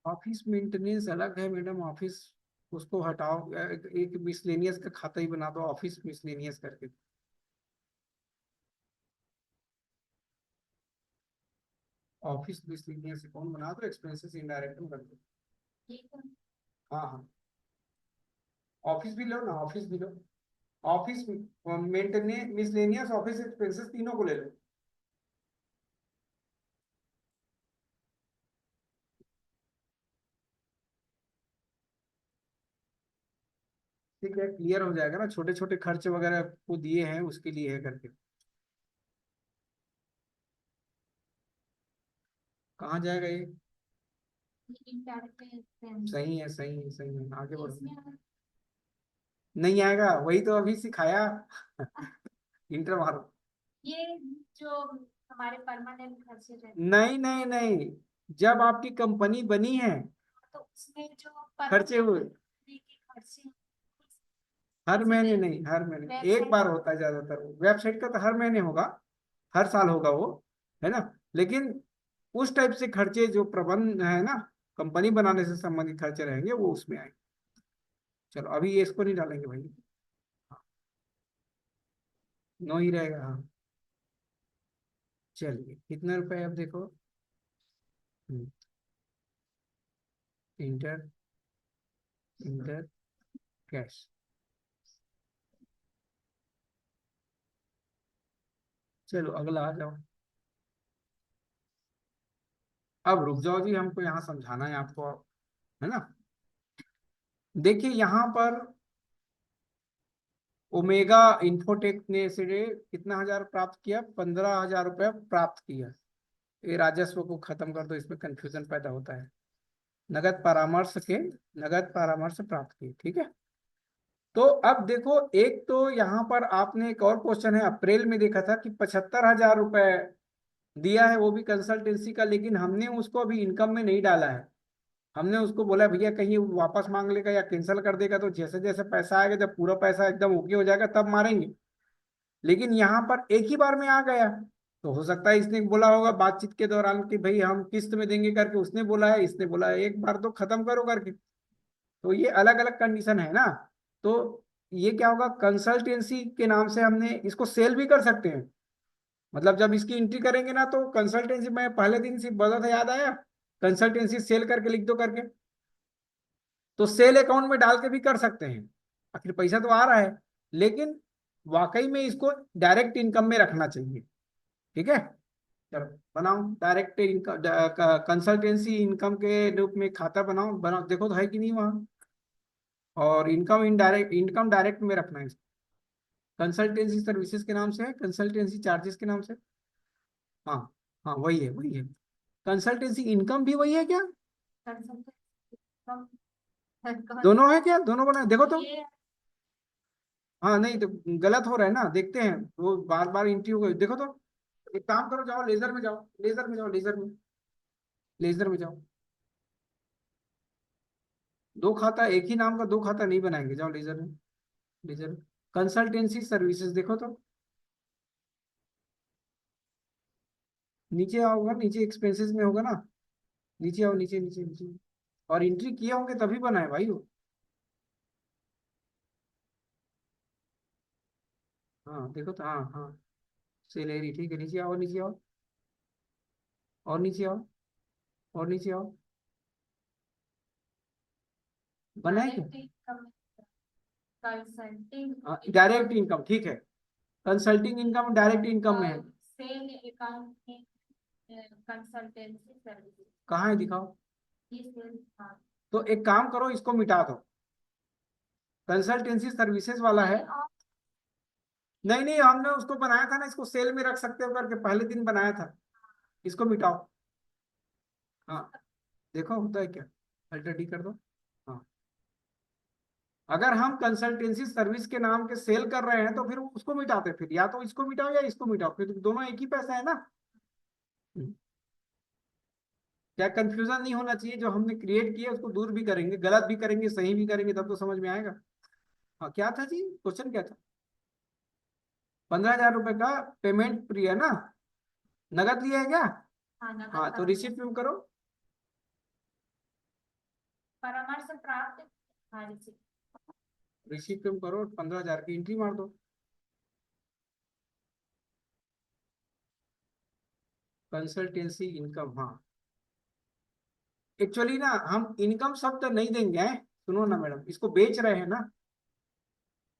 ऑफिस मेंटेनेंस अलग है मैडम, ऑफिस उसको हटाओ, एक मिसलेनियस का खाता ही बना दो ऑफिस मिसलेनियस करके। ऑफिस मिसलेनियस कौन बना दो, एक्सपेंसेस इनडायरेक्ट में कर दो। ठीक है। हाँ हाँ, ऑफिस भी लो ना, ऑफिस भी लो। Office maintenance miscellaneous office expenses तीनों को ले लो। ठीक है, क्लियर हो जाएगा ना, छोटे छोटे खर्च वगैरह को दिए हैं उसके लिए है करके। कहाँ जाएगा ये? Indirect expense. सही है सही है सही है, आगे ये बढ़ो। इसमें अगर नहीं आएगा, वही तो अभी सिखाया। इंटर मारो। ये जो हमारे परमानेंट खर्चे रहते नहीं नहीं नहीं, जब आपकी कंपनी बनी है, हैं तो उसमें जो खर्चे परमानेंट हुए। के खर्चे हर जैसे महीने नहीं, हर महीने एक वेबसाइट। बार होता है ज्यादातर, वेबसाइट का तो हर महीने होगा, हर साल होगा वो, है ना। लेकिन उस टाइप से खर्चे जो प्रबंध है ना, कंपनी बनाने से संबंधित खर्चे रहेंगे वो उसमें आएंगे। चलो अभी ये इसको नहीं डालेंगे भाई। नो ही रहेगा, हाँ। चलिए कितने रुपए अब देखो। Inter, inter cash. चलो अगला आ जाओ। अब रुक जाओ जी, हमको यहाँ समझाना है आपको, है ना। देखिए यहाँ पर ओमेगा इंफोटेक ने से कितना हजार प्राप्त किया, 15,000 रुपया प्राप्त किया। ये राजस्व को खत्म कर दो, इसमें कंफ्यूजन पैदा होता है। नगद परामर्श के, नगद परामर्श प्राप्त किए, ठीक है। तो अब देखो, एक तो यहाँ पर आपने एक और क्वेश्चन है अप्रैल में देखा था कि 75,000 रुपए दिया है, वो भी कंसल्टेंसी का, लेकिन हमने उसको अभी इनकम में नहीं डाला है। हमने उसको बोला भैया कहीं वो वापस मांग लेगा या कैंसिल कर देगा, तो जैसे जैसे पैसा आएगा, जब पूरा पैसा एकदम ओके हो जाएगा तब मारेंगे। लेकिन यहाँ पर एक ही बार में आ गया, तो हो सकता है इसने बोला होगा बातचीत के दौरान कि भाई हम किस्त में देंगे करके, उसने बोला है, इसने बोला है एक बार तो खत्म करो करके। तो ये अलग अलग कंडीशन है ना। तो ये क्या होगा, कंसल्टेंसी के नाम से हमने इसको सेल भी कर सकते हैं। मतलब जब इसकी एंट्री करेंगे ना, तो कंसल्टेंसी, मैं पहले दिन से बोला था, याद आया, कंसल्टेंसी सेल करके लिख दो करके। तो सेल अकाउंट में डाल के भी कर सकते हैं, आखिर पैसा तो आ रहा है। लेकिन वाकई में इसको डायरेक्ट इनकम में रखना चाहिए। ठीक है, चलो बनाओ डायरेक्ट इनकम, कंसल्टेंसी इनकम के रूप में खाता बनाओ, बनाओ देखो तो है कि नहीं वहाँ। और इनकम इनडायरेक्ट, इनकम डायरेक्ट में रखना है। कंसल्टेंसी सर्विसेज के नाम से है, कंसल्टेंसी चार्जेस के नाम से। हाँ हाँ वही है वही है। कंसल्टेंसी इनकम भी वही है क्या? कंसल्टेंट कम कौन दोनों है क्या, दोनों बनाए देखो तो। ये हाँ नहीं तो गलत हो रहा है ना, देखते हैं वो बार बार एंट्री हो गई, देखो तो। एक काम करो, जाओ लेजर में जाओ, लेजर में जाओ, लेजर में, लेजर में जाओ। दो खाता, एक ही नाम का दो खाता नहीं बनाएंगे, जाओ लेजर में, लेजर में। कंसल्टेंसी सर्विसेज देखो तो, नीचे आओगा, नीचे एक्सपेंसेस में होगा ना, नीचे आओ, नीचे नीचे नीचे। और एंट्री किए होंगे तभी बना है भाई वो। हाँ देखो तो, हाँ हाँ, सैलरी, ठीक है, नीचे आओ, नीचे आओ, और नीचे आओ, और नीचे आओ, बना है क्या? Direct income, consulting, direct income, ठीक है, कंसल्टिंग इनकम डायरेक्ट इनकम में है। सेल अकाउंट में, कंसल्टेंसी सर्विस, कहाँ है, दिखाओ। ये सेल। हाँ, तो एक काम करो, इसको मिटा दो, कंसल्टेंसी सर्विसेज वाला है। नहीं नहीं, हमने उसको बनाया था ना, इसको सेल में रख सकते हो करके, पहले दिन बनाया था, इसको मिटाओ। हाँ, देखो होता है क्या, अल्टर डी कर दो। हाँ, अगर हम कंसल्टेंसी सर्विस के नाम के सेल कर रहे हैं तो फिर उसको मिटाते, फिर या तो इसको मिटाओ या इसको मिटाओ, फिर दोनों एक ही पैसा है ना। हम्म। क्या कंफ्यूजन नहीं होना चाहिए, जो हमने क्रिएट किया उसको दूर भी करेंगे, गलत भी करेंगे, सही भी करेंगे, तब तो समझ में आएगा। हाँ, क्या था जी, क्वेश्चन क्या था? 15,000 रुपए का पेमेंट फ्री है ना, नगद लिया है क्या? हाँ, नगद हाँ, तो परामर्श, रिसीप्ट में करो। परामर्श प्राप्त। हाँ, रिसीव। रिसीप्ट में करो, 15,000 की एंट्री मार दो। कंसल्टेंसी इनकम, हाँ, एक्चुअली ना हम इनकम शब्द नहीं देंगे हैं? सुनो ना मैडम, इसको बेच रहे हैं ना,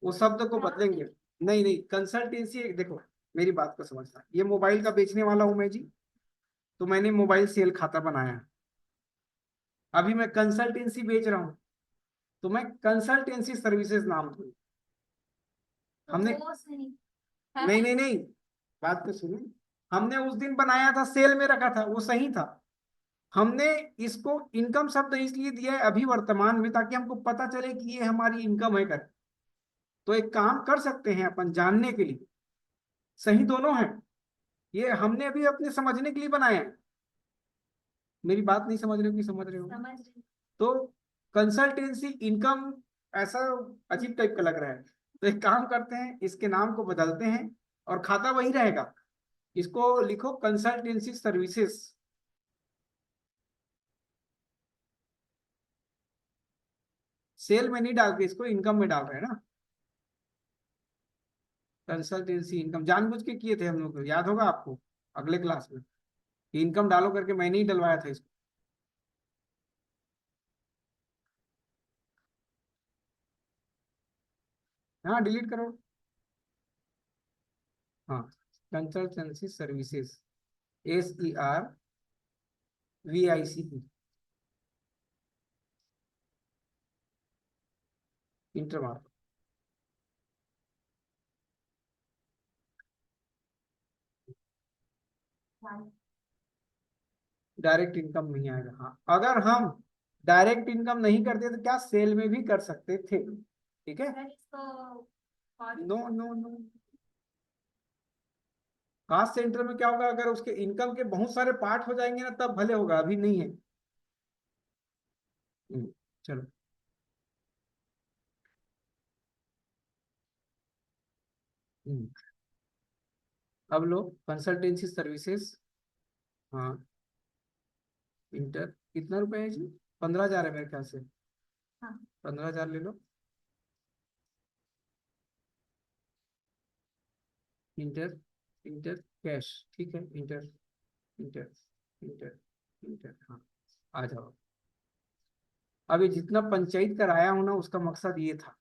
वो शब्द को बदलेंगे। नहीं नहीं, कंसल्टेंसी, देखो मेरी बात को समझना, ये मोबाइल का बेचने वाला हूं मैं जी, तो मैंने मोबाइल सेल खाता बनाया, अभी मैं कंसल्टेंसी बेच रहा हूँ, तो मैं कंसल्टेंसी सर्विसेज नाम दूँ। तो हमने, वो सही है। नहीं नहीं नहीं, बात तो सुनिए, हमने उस दिन बनाया था, सेल में रखा था, वो सही था। हमने इसको इनकम शब्द इसलिए दिया है अभी वर्तमान में, ताकि हमको पता चले कि ये हमारी इनकम है कर। तो एक काम कर सकते हैं अपन जानने के लिए, सही दोनों है, ये हमने अभी अपने समझने के लिए बनाया है। मेरी बात नहीं समझ रहे हो कि समझ रहे हो? समझ रही। तो कंसल्टेंसी इनकम ऐसा अजीब टाइप का लग रहा है, तो एक काम करते हैं, इसके नाम को बदलते हैं, और खाता वही रहेगा, इसको लिखो कंसल्टेंसी सर्विसेज। सेल में नहीं डाल के इसको इनकम में डाल रहे हैं ना, कंसल्टेंसी इनकम जानबूझ के किए थे हम लोग, याद होगा आपको अगले क्लास में, इनकम डालो करके मैंने ही डलवाया था इसको। हाँ, डिलीट करो। हाँ, कंसल्टेंसी सर्विसेज, SERVICE, इंटर मारो। हाँ, डायरेक्ट इनकम नहीं आएगा, हाँ, अगर हम डायरेक्ट इनकम नहीं करते तो क्या सेल में भी कर सकते थे, ठीक है। सर इसको no no no, cost centre में क्या होगा, अगर उसके इनकम के बहुत सारे पार्ट हो जाएंगे ना तब भले होगा, अभी नहीं है। चलो। हम्म, अब लो कंसल्टेंसी सर्विसेज, हाँ, इंटर, कितना रुपए है जी? 15,000 है मेरे ख्याल से, हाँ, 15,000 ले लो। इंटर, इंटर कैश, ठीक है, इंटर, इंटर, इंटर, इंटर, हाँ, आ जाओ। अब ये जितना पंचायत कराया हूं ना, उसका मकसद ये था।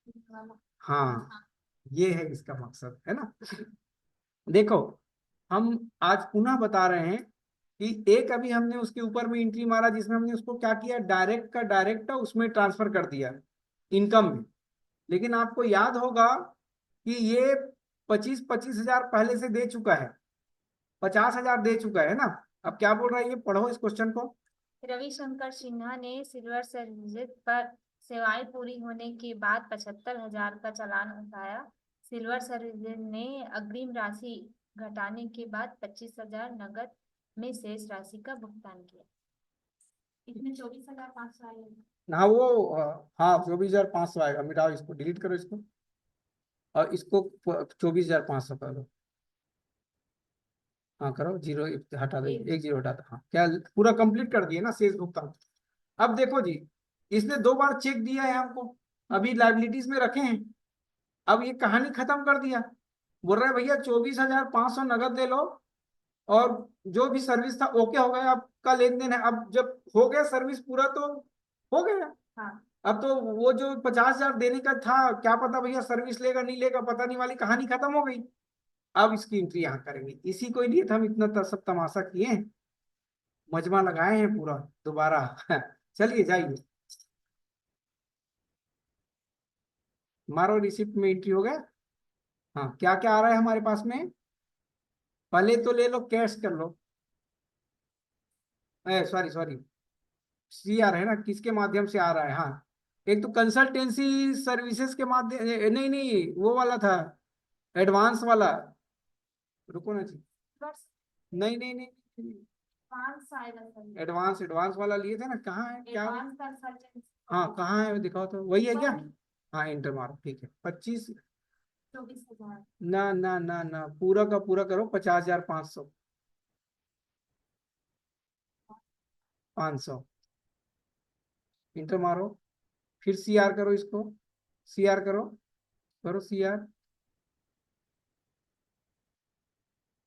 वाला। हाँ, हाँ, ये है इसका मकसद, है ना। देखो, हम आज पुनः बता रहे हैं कि एक अभी हमने उसके ऊपर में एंट्री मारा, जिसमें हमने उसको क्या किया, डायरेक्ट का डायरेक्ट उसमें ट्रांसफर कर दिया इनकम में। लेकिन आपको याद होगा कि ये 25,000 पहले से दे चुका है, 50,000 दे चुका है ना। अब क्या बोल रहा है, ये पढ़ो इस क्वेश्चन को। रविशंकर सिन्हा ने सिल्वर सर्विसेज पर सेवाएं पूरी होने के बाद 75,000 का चालान उठाया। सिल्वर सर्विसेज ने अग्रिम राशि घटाने के बाद 25,000 नकद में शेष राशि का भुगतान किया। इसमें 24,500 आएगा। हाँ वो, हाँ 24,500 आएगा, मिटाओ इसको, डिलीट करो इसको, और इसको 24,500 कर दो। हाँ करो, जीरो हटा दो, एक जीरो हटा दो, हाँ, क्या पूरा कंप्लीट कर दिए ना शेष भुगतान। अब देखो जी, इसने 2 बार चेक दिया है हमको, अभी लाइबिलिटीज में रखे हैं, अब ये कहानी खत्म कर दिया, बोल रहे भैया 24,500 नगद दे लो, और जो भी सर्विस था ओके हो गया, आपका लेन देन है। अब जब हो गया सर्विस पूरा तो हो गया। हाँ। अब तो वो जो 50,000 देने का था, क्या पता भैया सर्विस लेगा नहीं लेगा पता नहीं, वाली कहानी खत्म हो गई। अब इसकी एंट्री यहाँ करेंगे, इसी को लिए तो हम इतना सब तमाशा किए हैं, मजमा लगाए हैं पूरा दोबारा। चलिए जाइए, मारो रिसिप्ट में एंट्री हो गया। हाँ, क्या क्या आ रहा है हमारे पास में, पहले तो ले लो कैश कर लो, सॉरी सॉरी, सी आ रहा है ना, किसके माध्यम से आ रहा है, हाँ। एक तो कंसल्टेंसी सर्विसेज के माध्यम, नहीं नहीं वो वाला था, एडवांस वाला, रुको ना जी, नहीं नहीं नहीं, एडवांस एडवांस वाला लिए थे ना, कहाँ है क्या, हाँ कहाँ है वो दिखाओ तो, वही है क्या। हाँ इंटर मारो, ठीक है 25, 24,000, ना ना ना ना, पूरा का पूरा करो, 50,500, 500, इंटर मारो, फिर सी आर करो इसको, सी आर करो, करो सी आर,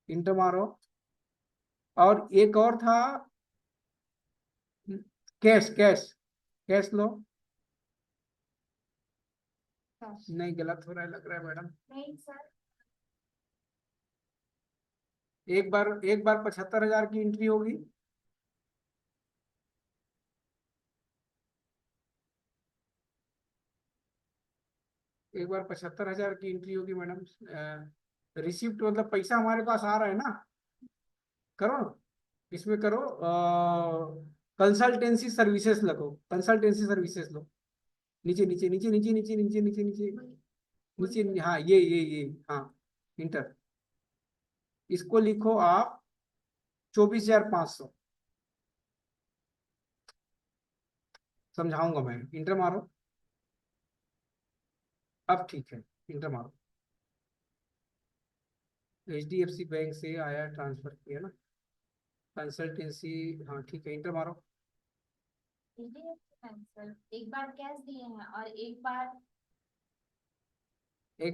इंटर मारो, और एक और था, कैश कैश, कैश लो, नहीं गलत हो रहा है लग रहा है मैडम, नहीं सर, एक बार 75,000 की एंट्री होगी, एक बार 75,000 की एंट्री होगी मैडम, रिसिप्ट मतलब पैसा हमारे पास आ रहा है ना, करो ना, इसमें करो, कंसल्टेंसी सर्विसेज लगो, कंसल्टेंसी सर्विसेज लो, नीचे नीचे नीचे नीचे नीचे नीचे नीचे नीचे नीचे, हाँ ये हाँ, इंटर, इसको लिखो आप 24,500, समझाऊंगा मैं, इंटर मारो, अब ठीक है, इंटर मारो, HDFC बैंक से आया, ट्रांसफर किया ना, कंसल्टेंसी, हाँ ठीक है, इंटर मारो, एक बार कैश दिए हैं और एक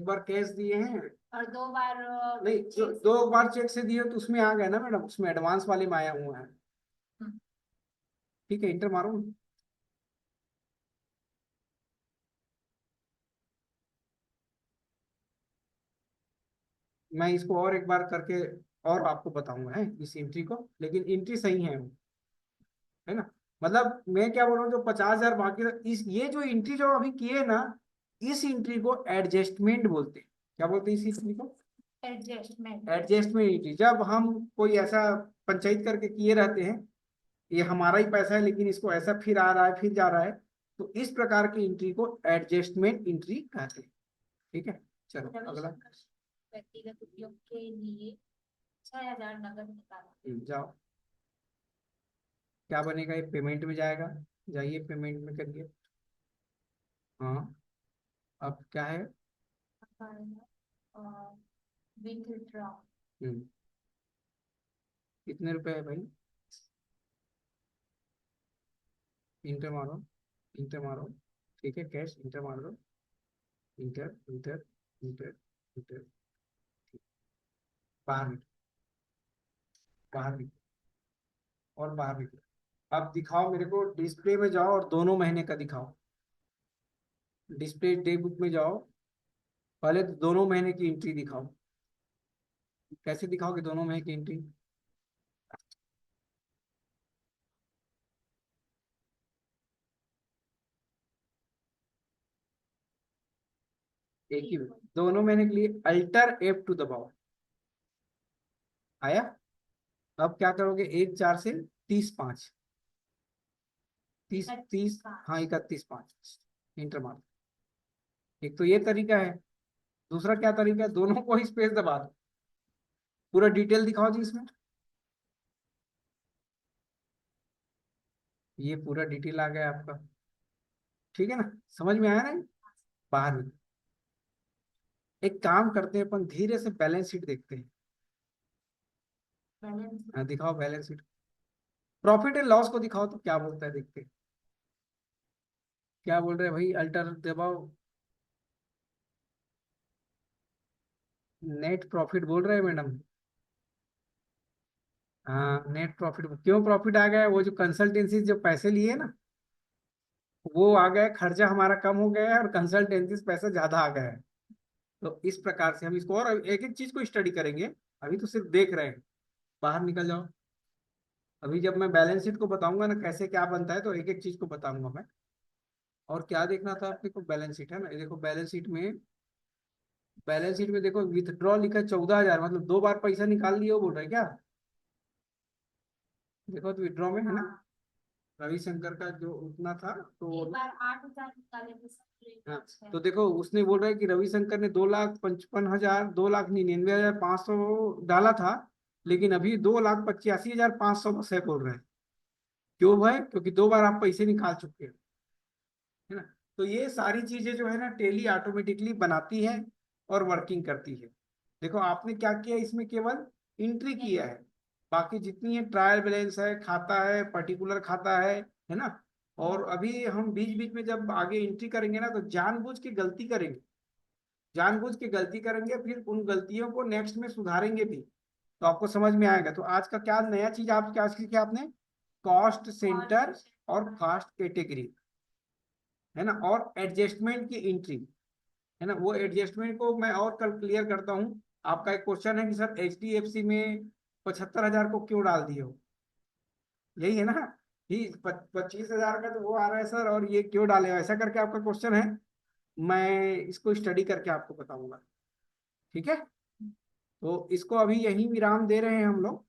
बार कैश दिए हैं, और 2 बार नहीं, जो 2 बार चेक से दिए तो उसमें आ गया ना मैडम, उसमें एडवांस वाले में आया हुआ है, ठीक है, इंटर मारो, मैं इसको और एक बार करके और आपको बताऊंगा है इस एंट्री को, लेकिन एंट्री सही है ना, मतलब मैं क्या बोल रहा हूँ, जो 50,000 बाकी था, इस ये जो एंट्री जो अभी किए ना, इस एंट्री को एडजस्टमेंट बोलते हैं, क्या बोलते हैं इस एंट्री को, एडजस्टमेंट, एडजस्टमेंट एंट्री, जब हम कोई ऐसा पंचायत करके किए रहते हैं, ये हमारा ही पैसा है लेकिन इसको ऐसा फिर आ रहा है फिर जा रहा है, तो इस प्रकार की एंट्री को एडजस्टमेंट एंट्री कहते हैं, ठीक है। चलो अगला, व्यक्तिगत उपयोग के लिए 6,000 नगद निकाला, जाओ, क्या बनेगा, ये पेमेंट में जाएगा, जाइए पेमेंट में करिए, हाँ, अब क्या है, विथड्रॉ, कितने रुपए है भाई, इंटर मारो, इंटर मारो, ठीक है, कैश इंटर मार दो, इंटर इंटर इंटर इंटर, बाहर निकलो, बाहर निकलो, और बाहर निकलो, अब दिखाओ मेरे को, डिस्प्ले में जाओ और दोनों महीने का दिखाओ, डिस्प्ले डे बुक में जाओ, पहले तो दोनों महीने की एंट्री दिखाओ, कैसे दिखाओगे दोनों महीने की एंट्री, एक ही, दोनों महीने के लिए अल्टर F2 दबाओ, आया, अब क्या करोगे, 1/4 से 30/5, 30 30, हाँ 31/5, इंटर मार, एक तो ये तरीका है, दूसरा क्या तरीका है, दोनों को ही स्पेस दबा दो, पूरा डिटेल दिखाओ जी इसमें, ये पूरा डिटेल आ गया आपका, ठीक है ना, समझ में आया ना, बाहर में, एक काम करते हैं अपन, धीरे से बैलेंस शीट देखते हैं, हाँ दिखाओ balance sheet, profit and loss को दिखाओ तो क्या बोलता है, देखते हैं क्या बोल रहे हैं भाई, अल्टर दबाओ, नेट प्रॉफिट बोल रहे हैं मैडम। हाँ, नेट प्रॉफिट क्यों प्रॉफिट आ गया है? वो जो कंसल्टेंसी जो पैसे लिए ना, वो आ गए, खर्चा हमारा कम हो गया है और कंसल्टेंसी पैसा ज्यादा आ गया है। तो इस प्रकार से हम इसको और एक एक चीज को स्टडी करेंगे। अभी तो सिर्फ देख रहे हैं। बाहर निकल जाओ। अभी जब मैं बैलेंस शीट को बताऊंगा ना कैसे क्या बनता है, तो एक एक चीज को बताऊंगा मैं। और क्या देखना था आपने को? बैलेंस शीट है ना, ये देखो बैलेंस शीट में। बैलेंस शीट में देखो विथड्रॉ लिखा है 14,000, मतलब 2 बार पैसा निकाल लिए, वो बोल रहा है क्या? देखो तो विथड्रॉ में है ना, हाँ, रविशंकर का जो उतना था तो। एक बार 8,000 निकाले थे सर, एक हाँ, बार छह। तो देखो उसने बोल रहा है कि रविशंकर ने 2,55,000, 2,99,500 डाला था, लेकिन अभी 2,85,500 बस है, बोल रहे हैं। क्यों भाई? क्योंकि 2 बार आप पैसे निकाल चुके हैं, है ना। तो ये सारी चीजें जो है ना टेली ऑटोमेटिकली बनाती है और वर्किंग करती है। देखो आपने क्या किया, इसमें केवल एंट्री किया है। बाकी जितनी है ट्रायल बैलेंस है, खाता है, पर्टिकुलर खाता है ना। और अभी हम बीच बीच में जब आगे एंट्री करेंगे ना, तो जानबूझ के गलती करेंगे। जानबूझ के गलती करेंगे, फिर उन गलतियों को नेक्स्ट में सुधारेंगे भी। तो आपको समझ में आएगा। तो आज का क्या नया चीज आप क्या सीखे आपने? कॉस्ट सेंटर और कास्ट कैटेगरी, है ना, और एडजस्टमेंट की एंट्री, है ना। वो एडजस्टमेंट को मैं और कल क्लियर करता हूँ। आपका एक क्वेश्चन है कि सर HDFC में 75,000 को क्यों डाल दिए हो? यही है ना, कि 25,000 का तो वो आ रहा है सर, और ये क्यों डाले हो, ऐसा करके आपका क्वेश्चन है। मैं इसको स्टडी करके आपको बताऊंगा। ठीक है। तो इसको अभी यहीं विराम दे रहे हैं हम लोग,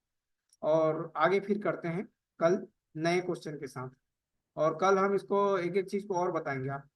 और आगे फिर करते हैं कल नए क्वेश्चन के साथ। और कल हम इसको एक एक चीज को और बताएंगे आप।